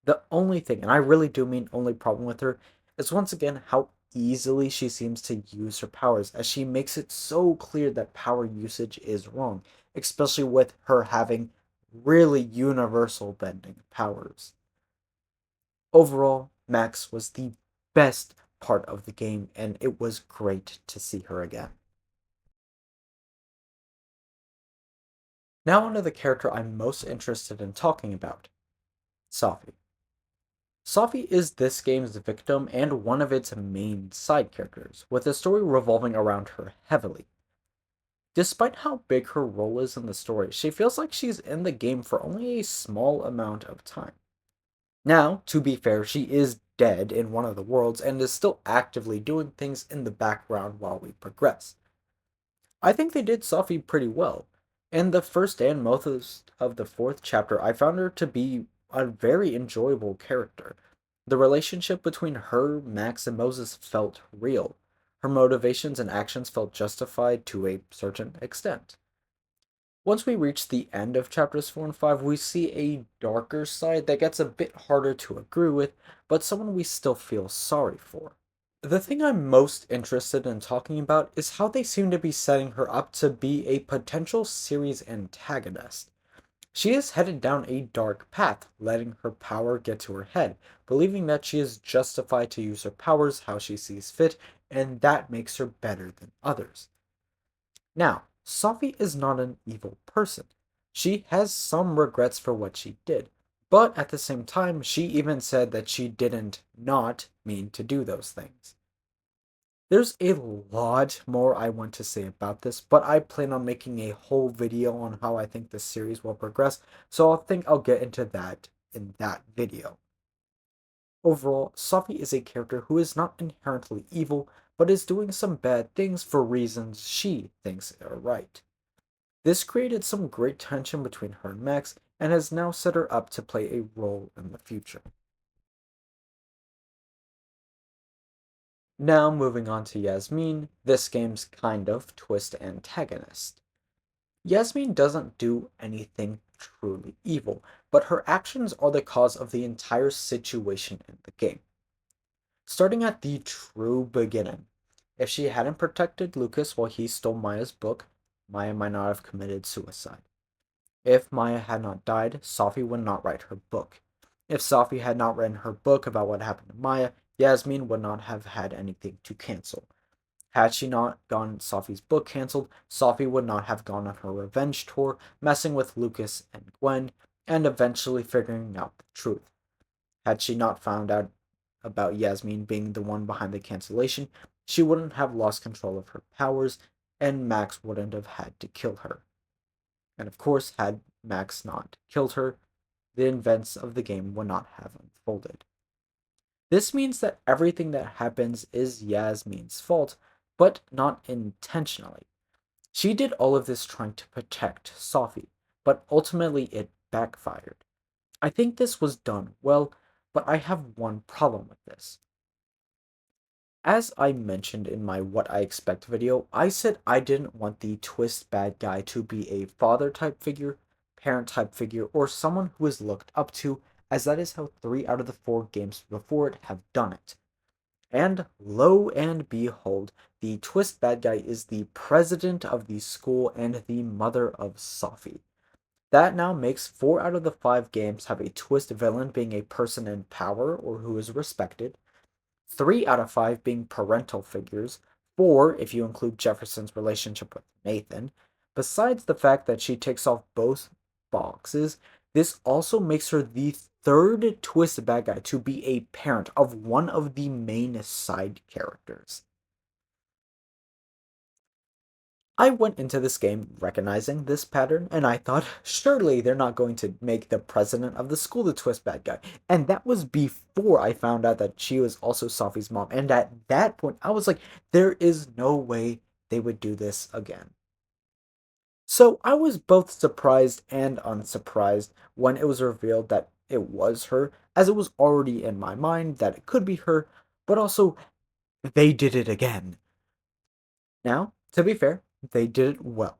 The only thing, and I really do mean only problem with her, is once again how easily she seems to use her powers, as she makes it so clear that power usage is wrong, especially with her having really universal bending powers. Overall, Max was the best part of the game, and it was great to see her again. Now onto the character I'm most interested in talking about, Sophie. Sophie is this game's victim and one of its main side characters, with the story revolving around her heavily. Despite how big her role is in the story, she feels like she's in the game for only a small amount of time. Now, to be fair, she is dead in one of the worlds and is still actively doing things in the background while we progress. I think they did Sophie pretty well. In the first and most of the fourth chapter, I found her to be a very enjoyable character. The relationship between her, Max, and Moses felt real. Her motivations and actions felt justified to a certain extent. Once we reach the end of chapters 4 and 5, we see a darker side that gets a bit harder to agree with, but someone we still feel sorry for. The thing I'm most interested in talking about is how they seem to be setting her up to be a potential series antagonist. She is headed down a dark path, letting her power get to her head, believing that she is justified to use her powers how she sees fit, and that makes her better than others. Now, Sophie is not an evil person. She has some regrets for what she did, but at the same time, she even said that she didn't not mean to do those things. There's a lot more I want to say about this, but I plan on making a whole video on how I think this series will progress, so I think I'll get into that in that video. Overall, Sophie is a character who is not inherently evil, but is doing some bad things for reasons she thinks are right. This created some great tension between her and Max, and has now set her up to play a role in the future. Now moving on to Yasmin, this game's kind of twist antagonist. Yasmin doesn't do anything truly evil, but her actions are the cause of the entire situation in the game. Starting at the true beginning, if she hadn't protected Lucas while he stole Maya's book, Maya might not have committed suicide. If Maya had not died, Sophie would not write her book. If Sophie had not written her book about what happened to Maya, Yasmin would not have had anything to cancel. Had she not gotten Sophie's book canceled, Sophie would not have gone on her revenge tour, messing with Lucas and Gwen, and eventually figuring out the truth. Had she not found out about Yasmin being the one behind the cancellation, she wouldn't have lost control of her powers, and Max wouldn't have had to kill her. And of course, had Max not killed her, the events of the game would not have unfolded. This means that everything that happens is Yasmin's fault, but not intentionally. She did all of this trying to protect Sophie, but ultimately it backfired. I think this was done well, but I have one problem with this. As I mentioned in my What I Expect video, I said I didn't want the twist bad guy to be a father type figure, parent type figure, or someone who is looked up to, as that is how 3 out of the 4 games before it have done it. And lo and behold, the twist bad guy is the president of the school and the mother of Sophie. That now makes 4 out of the 5 games have a twist villain being a person in power or who is respected, 3 out of 5 being parental figures, 4 if you include Jefferson's relationship with Nathan. Besides the fact that she ticks off both boxes, this also makes her the third twist bad guy to be a parent of one of the main side characters. I went into this game recognizing this pattern, and I thought, surely they're not going to make the president of the school the twist bad guy. And that was before I found out that she was also Sophie's mom. And at that point, I was like, there is no way they would do this again. So I was both surprised and unsurprised when it was revealed that it was her, as it was already in my mind that it could be her, but also, they did it again. Now, to be fair, they did it well.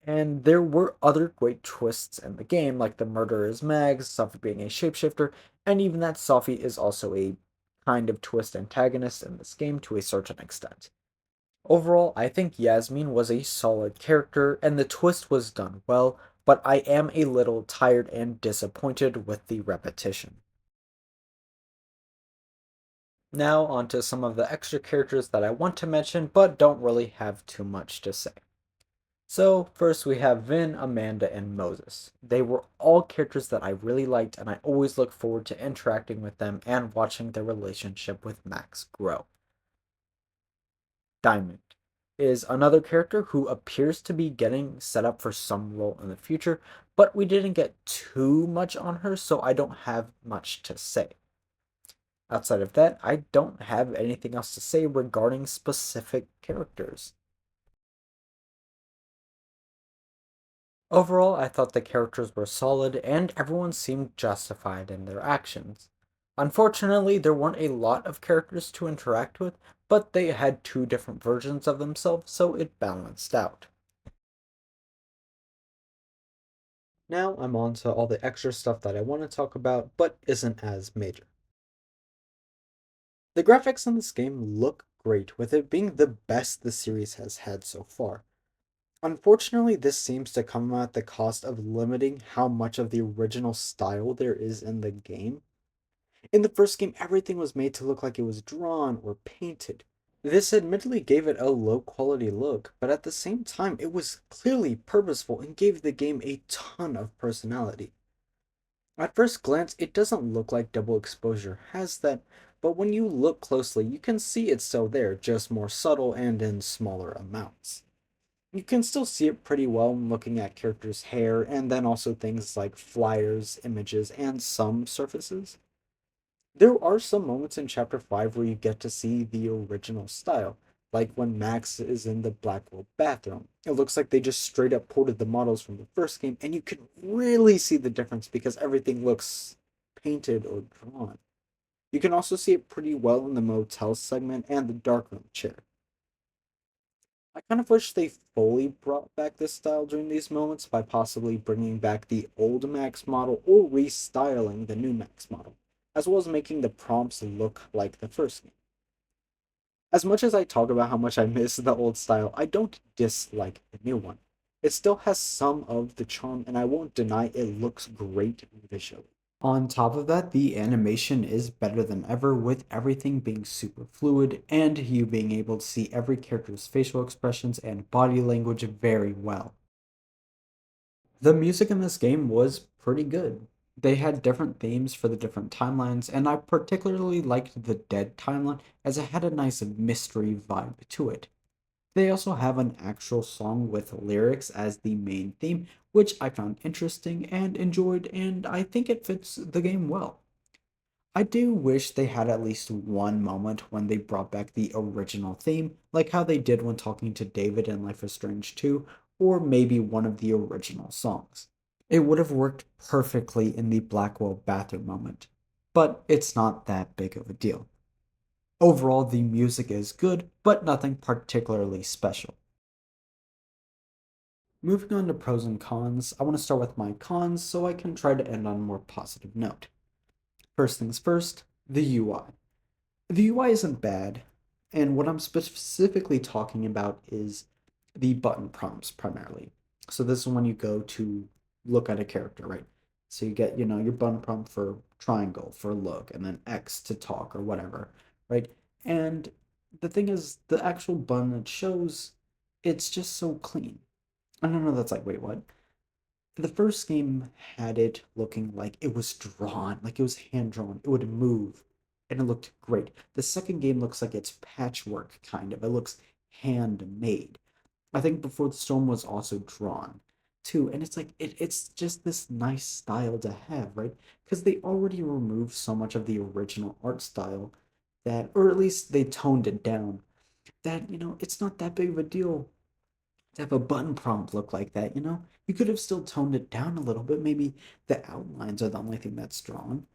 And there were other great twists in the game, like the murder is Mags, Sophie being a shapeshifter, and even that Sophie is also a kind of twist antagonist in this game to a certain extent. Overall, I think Yasmin was a solid character, and the twist was done well, but I am a little tired and disappointed with the repetition. Now on to some of the extra characters that I want to mention, but don't really have too much to say. So first we have Vin, Amanda, and Moses. They were all characters that I really liked, and I always look forward to interacting with them and watching their relationship with Max grow. Diamond is another character who appears to be getting set up for some role in the future, but we didn't get too much on her, so I don't have much to say. Outside of that, I don't have anything else to say regarding specific characters. Overall, I thought the characters were solid and everyone seemed justified in their actions. Unfortunately, there weren't a lot of characters to interact with, but they had 2 different versions of themselves, so it balanced out. Now I'm on to all the extra stuff that I want to talk about, but isn't as major. The graphics in this game look great, with it being the best the series has had so far. Unfortunately, this seems to come at the cost of limiting how much of the original style there is in the game. In the first game, everything was made to look like it was drawn or painted. This admittedly gave it a low quality look, but at the same time, it was clearly purposeful and gave the game a ton of personality. At first glance, it doesn't look like Double Exposure has that, but when you look closely, you can see it's still there, just more subtle and in smaller amounts. You can still see it pretty well when looking at characters' hair, and then also things like flyers, images, and some surfaces. There are some moments in Chapter 5 where you get to see the original style, like when Max is in the Blackwell bathroom. It looks like they just straight up ported the models from the first game, and you can really see the difference because everything looks painted or drawn. You can also see it pretty well in the motel segment and the darkroom chair. I kind of wish they fully brought back this style during these moments by possibly bringing back the old Max model or restyling the new Max model, as well as making the prompts look like the first game. As much as I talk about how much I miss the old style, I don't dislike the new one. It still has some of the charm, and I won't deny it looks great visually. On top of that, the animation is better than ever, with everything being super fluid and you being able to see every character's facial expressions and body language very well. The music in this game was pretty good. They had different themes for the different timelines, and I particularly liked the Dead timeline as it had a nice mystery vibe to it. They also have an actual song with lyrics as the main theme, which I found interesting and enjoyed, and I think it fits the game well. I do wish they had at least one moment when they brought back the original theme, like how they did when talking to David in Life is Strange 2, or maybe one of the original songs. It would have worked perfectly in the Blackwell bathroom moment, but it's not that big of a deal. Overall, the music is good, but nothing particularly special. Moving on to pros and cons, I want to start with my cons so I can try to end on a more positive note. First things first, the UI. The UI isn't bad, and what I'm specifically talking about is the button prompts primarily. So this is when you go to look at a character, right? So you get, your button prompt for triangle for look, and then X to talk or whatever, right? And the thing is, the actual button it shows, it's just so clean. I don't know, that's like, wait, what? The first game had it looking like it was drawn, like it was hand drawn. It would move, and it looked great. The second game looks like it's patchwork, kind of. It looks handmade. I think Before the Storm was also drawn too, and it's like it's just this nice style to have, right? Because they already removed so much of the original art style that, or at least they toned it down, that it's not that big of a deal to have a button prompt look like that. You could have still toned it down a little bit. Maybe the outlines are the only thing that's drawn.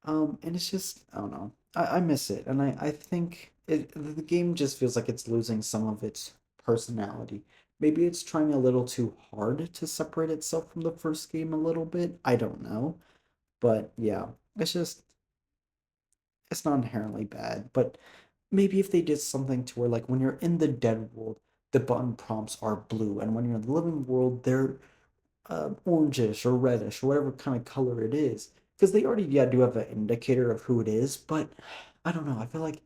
And it's just, I don't know. I miss it, and I think the game just feels like it's losing some of its personality. Maybe it's trying a little too hard to separate itself from the first game a little bit. I don't know. But yeah, it's just, it's not inherently bad. But maybe if they did something to where, like, when you're in the dead world, the button prompts are blue, and when you're in the living world, they're orangish or reddish or whatever kind of color it is. Because they already, yeah, do have an indicator of who it is, but I don't know. I feel like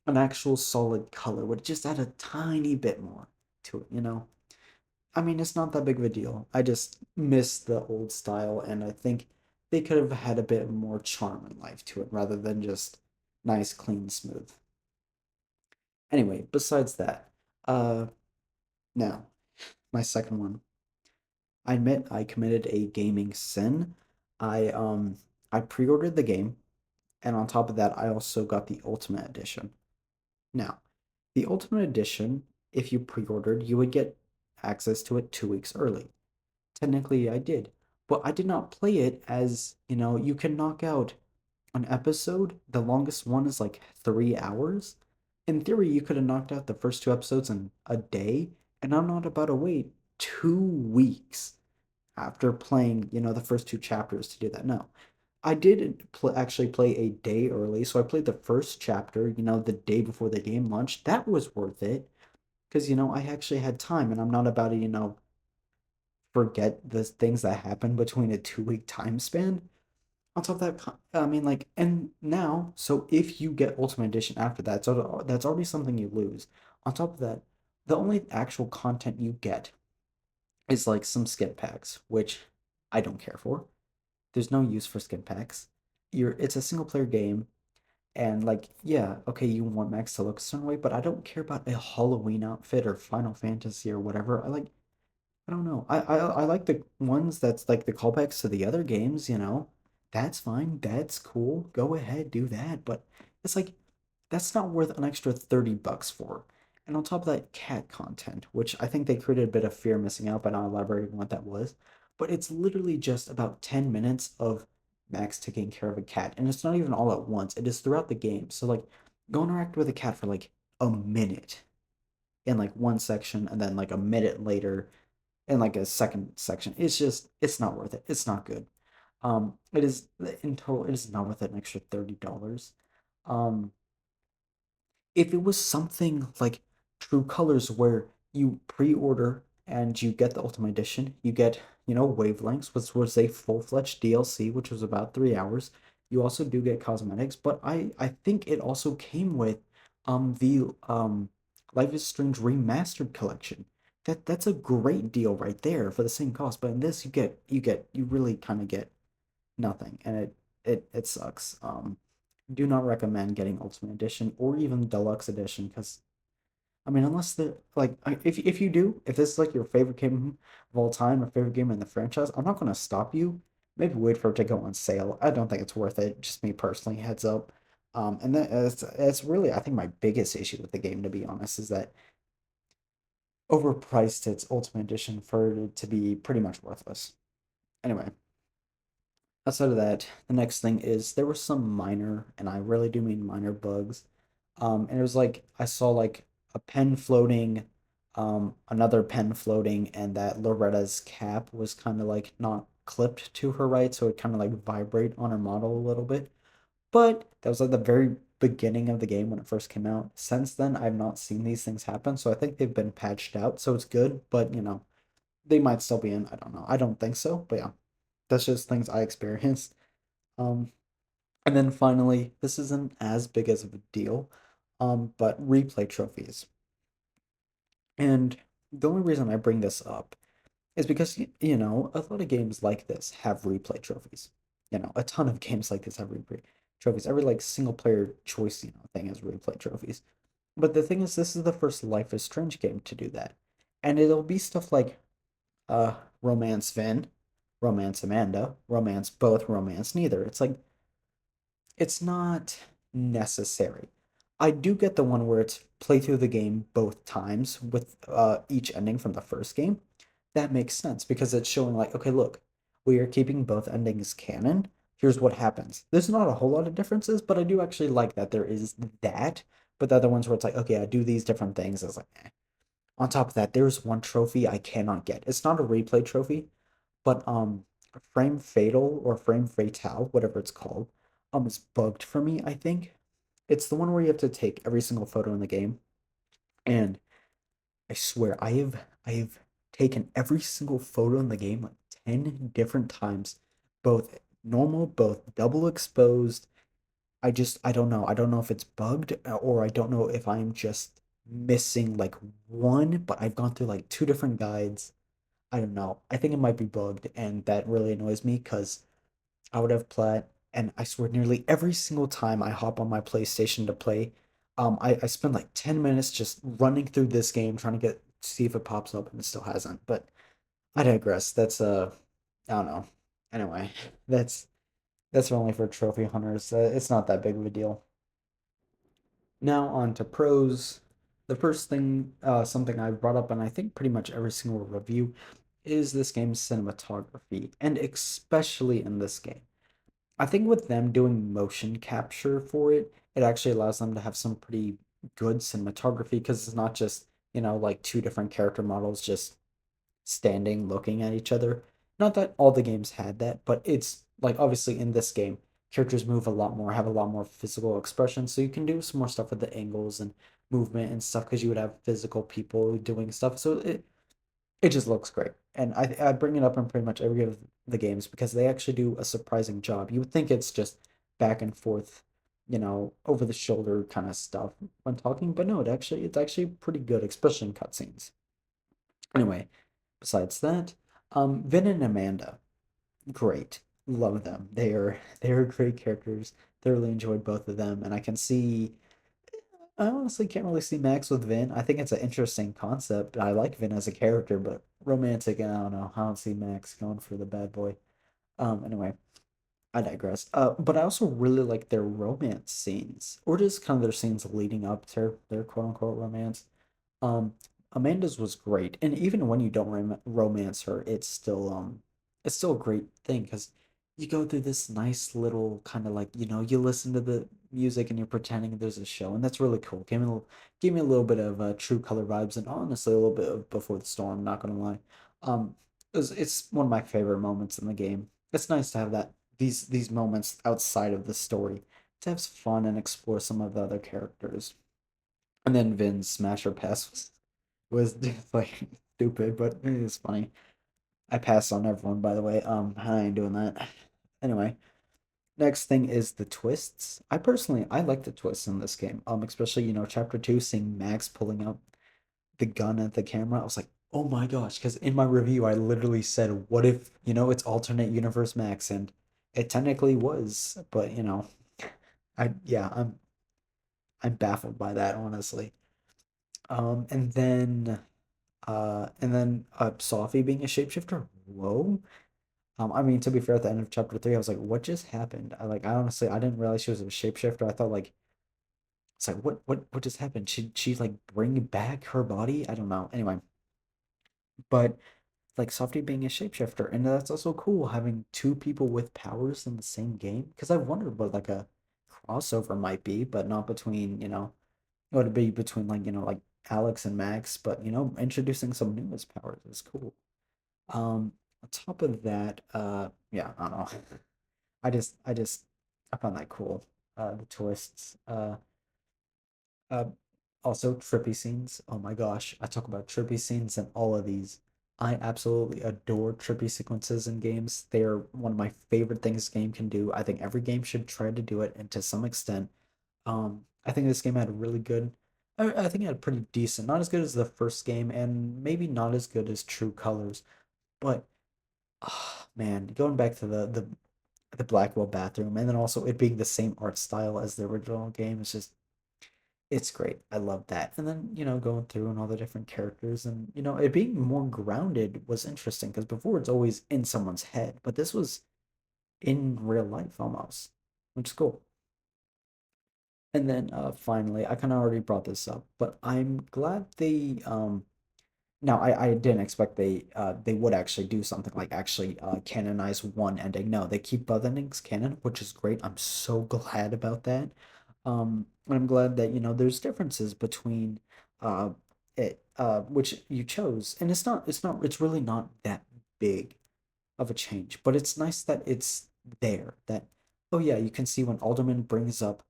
an actual solid color would just add a tiny bit more to it. I mean, it's not that big of a deal. I just miss the old style, and I think they could have had a bit more charm and life to it rather than just nice, clean, smooth. Anyway, besides that, uh, now, my second one. I admit I committed a gaming sin. I pre-ordered the game, and on top of that, I also got the Ultimate Edition. Now, the Ultimate Edition, if you pre-ordered, you would get access to it 2 weeks early. Technically, I did, but I did not play it as, you can knock out an episode. The longest one is like 3 hours. In theory, you could have knocked out the first two episodes in a day, and I'm not about to wait 2 weeks after playing, the first two chapters to do that. No, I did actually play a day early, so I played the first chapter, the day before the game launched. That was worth it because, I actually had time, and I'm not about to, forget the things that happened between a 2 week time span. On top of that, I mean, like, and now, so if you get Ultimate Edition after that, so that's already something you lose. On top of that, the only actual content you get is like some skip packs, which I don't care for. There's no use for skip packs. It's a single player game, and like, yeah, okay, you want Max to look a certain way, but I don't care about a Halloween outfit or Final Fantasy or whatever. I don't know. I like the ones that's like the callbacks to the other games. That's fine. That's cool. Go ahead, do that. But it's like that's not worth an extra $30 for. And on top of that, cat content, which I think they created a bit of fear missing out by not elaborating what that was. But it's literally just about 10 minutes of Max taking care of a cat. And it's not even all at once, it is throughout the game. So, like, go interact with a cat for like a minute in like one section, and then like a minute later in like a second section. It's not worth it. It's not good. It is in total, it is not worth an extra $30. Um, if it was something like True Colors where you pre-order and you get the Ultimate Edition, you get, Wavelengths, which was a full-fledged DLC, which was about 3 hours. You also do get cosmetics, but I think it also came with the Life is Strange Remastered collection. That's a great deal right there for the same cost. But in this, you really kind of get nothing, and it sucks. Do not recommend getting Ultimate Edition or even Deluxe Edition because I mean, unless the like, if you do, if this is like your favorite game of all time or favorite game in the franchise, I'm not gonna stop you. Maybe wait for it to go on sale. I don't think it's worth it. Just me personally, heads up. And that's really, I think, my biggest issue with the game, to be honest, is that overpriced its Ultimate Edition for it to be pretty much worthless. Anyway, outside of that, the next thing is there were some minor, and I really do mean minor bugs. And it was like I saw like a pen floating, another pen floating, and that Loretta's cap was kind of like not clipped to her right, so it kind of like vibrate on her model a little bit. But that was like the very beginning of the game when it first came out. Since then, I've not seen these things happen, so I think they've been patched out, so it's good, but they might still be in. I don't know. I don't think so, but yeah, that's just things I experienced. Um, and then finally, this isn't as big as of a deal, but replay trophies. And the only reason I bring this up is because, a lot of games like this have replay trophies. A ton of games like this have replay trophies. Every like single player choice, thing has replay trophies. But the thing is, this is the first Life is Strange game to do that. And it'll be stuff like romance Vin, romance Amanda, romance both, romance neither. It's like it's not necessary. I do get the one where it's play through the game both times with each ending from the first game. That makes sense because it's showing like, okay, look, we are keeping both endings canon. Here's what happens. There's not a whole lot of differences, but I do actually like that there is that. But the other ones where it's like, okay, I do these different things. It's like, eh. On top of that, there's one trophy I cannot get. It's not a replay trophy, but Frame Fatal or Frame Fatale, whatever it's called, is bugged for me, I think. It's the one where you have to take every single photo in the game. And I swear I have taken every single photo in the game like 10 different times, both normal, both double exposed. I don't know. I don't know if it's bugged or I don't know if I'm just missing like one, but I've gone through like two different guides. I don't know. I think it might be bugged, and that really annoys me because I would have played, and I swear nearly every single time I hop on my PlayStation to play, I spend like 10 minutes just running through this game trying to see if it pops up, and it still hasn't. But I digress. That's I don't know. Anyway, that's only for trophy hunters. It's not that big of a deal. Now on to pros. The first thing, something I brought up, and I think pretty much every single review, is this game's cinematography, and especially in this game. I think with them doing motion capture for it, it actually allows them to have some pretty good cinematography because it's not just, like two different character models just standing looking at each other. Not that all the games had that, but it's like obviously in this game, characters move a lot more, have a lot more physical expression, so you can do some more stuff with the angles and movement and stuff because you would have physical people doing stuff. So it just looks great. And I bring it up in pretty much every of the games because they actually do a surprising job. You would think it's just back and forth, over the shoulder kind of stuff when talking, but no, it's actually pretty good, especially in cutscenes. Anyway, besides that, Vin and Amanda, great. Love them. They are great characters. Thoroughly enjoyed both of them, and I honestly can't really see Max with Vin. I think it's an interesting concept. I like Vin as a character, but romantic, I don't know. I don't see Max going for the bad boy. Anyway, I digress. But I also really like their romance scenes, or just kind of their scenes leading up to their quote unquote romance. Um, Amanda's was great, and even when you don't romance her, it's still a great thing because you go through this nice little kind of like you listen to the music and you're pretending there's a show, and that's really cool. Gave me a little bit of True Color vibes, and honestly a little bit of Before the Storm. Not gonna lie, it's one of my favorite moments in the game. It's nice to have these moments outside of the story to have fun and explore some of the other characters. And then Vin's Smasher Pass was just like stupid, but it is funny. I passed on everyone, by the way. I ain't doing that. Anyway, next thing is the twists. I like the twists in this game. Especially chapter two, seeing Max pulling out the gun at the camera. I was like, oh my gosh, because in my review I literally said, what if it's alternate universe Max, and it technically was, but I'm baffled by that honestly. And then Sophie being a shapeshifter. Whoa. I mean, to be fair, at the end of chapter 3, I was like, what just happened? I honestly, I didn't realize she was a shapeshifter. I thought like, it's like, what just happened? Should she like bring back her body? I don't know. Anyway, but like Softy being a shapeshifter, and that's also cool having two people with powers in the same game. Because I wondered what like a crossover might be, but not between, it would be between like, like Alex and Max, but introducing some newest powers is cool. On top of that, yeah, I don't know. I found that cool. The twists. Uh, Also trippy scenes. Oh my gosh, I talk about trippy scenes in all of these. I absolutely adore trippy sequences in games. They are one of my favorite things a game can do. I think every game should try to do it, and to some extent, I think this game had a really good. I think it had pretty decent, not as good as the first game, and maybe not as good as True Colors, but man, going back to the Blackwell bathroom, and then also it being the same art style as the original game is just it's great. I love that. And then, going through and all the different characters and, it being more grounded was interesting because before it's always in someone's head, but this was in real life almost, which is cool. And then finally, I kind of already brought this up, but I'm glad they now I didn't expect they would actually do something like actually canonize one ending. No, they keep both endings canon, which is great. I'm so glad about that. And I'm glad that there's differences between uh it which you chose, and it's really not that big of a change, but it's nice that it's there. That oh yeah, you can see when Alderman brings up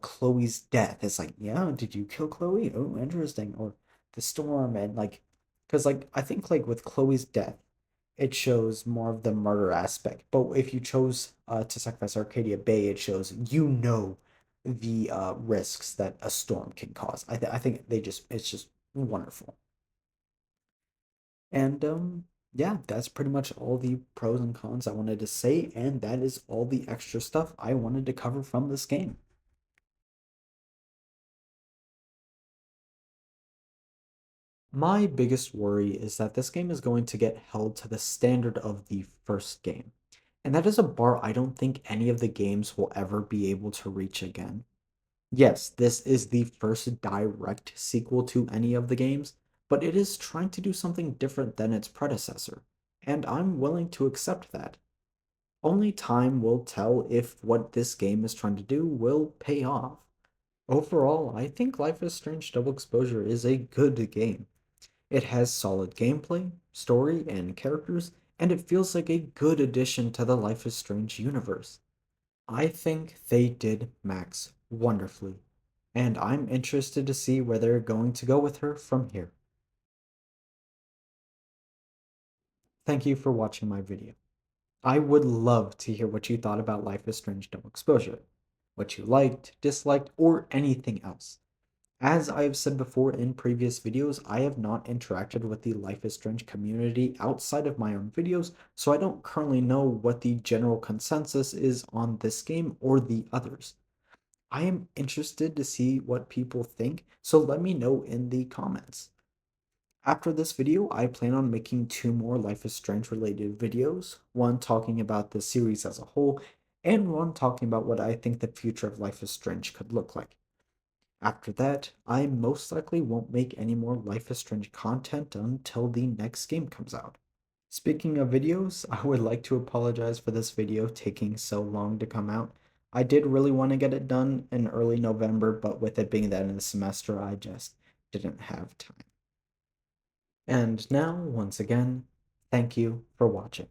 Chloe's death. It's like, yeah, did you kill Chloe? Oh, interesting. Or the storm, and like, because like I think like with Chloe's death, it shows more of the murder aspect. But if you chose to sacrifice Arcadia Bay, it shows the risks that a storm can cause. I think it's just wonderful. And yeah, that's pretty much all the pros and cons I wanted to say, and that is all the extra stuff I wanted to cover from this game. My biggest worry is that this game is going to get held to the standard of the first game. And that is a bar I don't think any of the games will ever be able to reach again. Yes, this is the first direct sequel to any of the games, but it is trying to do something different than its predecessor, and I'm willing to accept that. Only time will tell if what this game is trying to do will pay off. Overall, I think Life is Strange Double Exposure is a good game. It has solid gameplay, story, and characters, and it feels like a good addition to the Life is Strange universe. I think they did Max wonderfully, and I'm interested to see where they're going to go with her from here. Thank you for watching my video. I would love to hear what you thought about Life is Strange Double Exposure, what you liked, disliked, or anything else. As I have said before in previous videos, I have not interacted with the Life is Strange community outside of my own videos, so I don't currently know what the general consensus is on this game or the others. I am interested to see what people think, so let me know in the comments. After this video, I plan on making 2 more Life is Strange related videos, one talking about the series as a whole, and one talking about what I think the future of Life is Strange could look like. After that, I most likely won't make any more Life is Strange content until the next game comes out. Speaking of videos, I would like to apologize for this video taking so long to come out. I did really want to get it done in early November, but with it being the end of the semester, I just didn't have time. And now, once again, thank you for watching.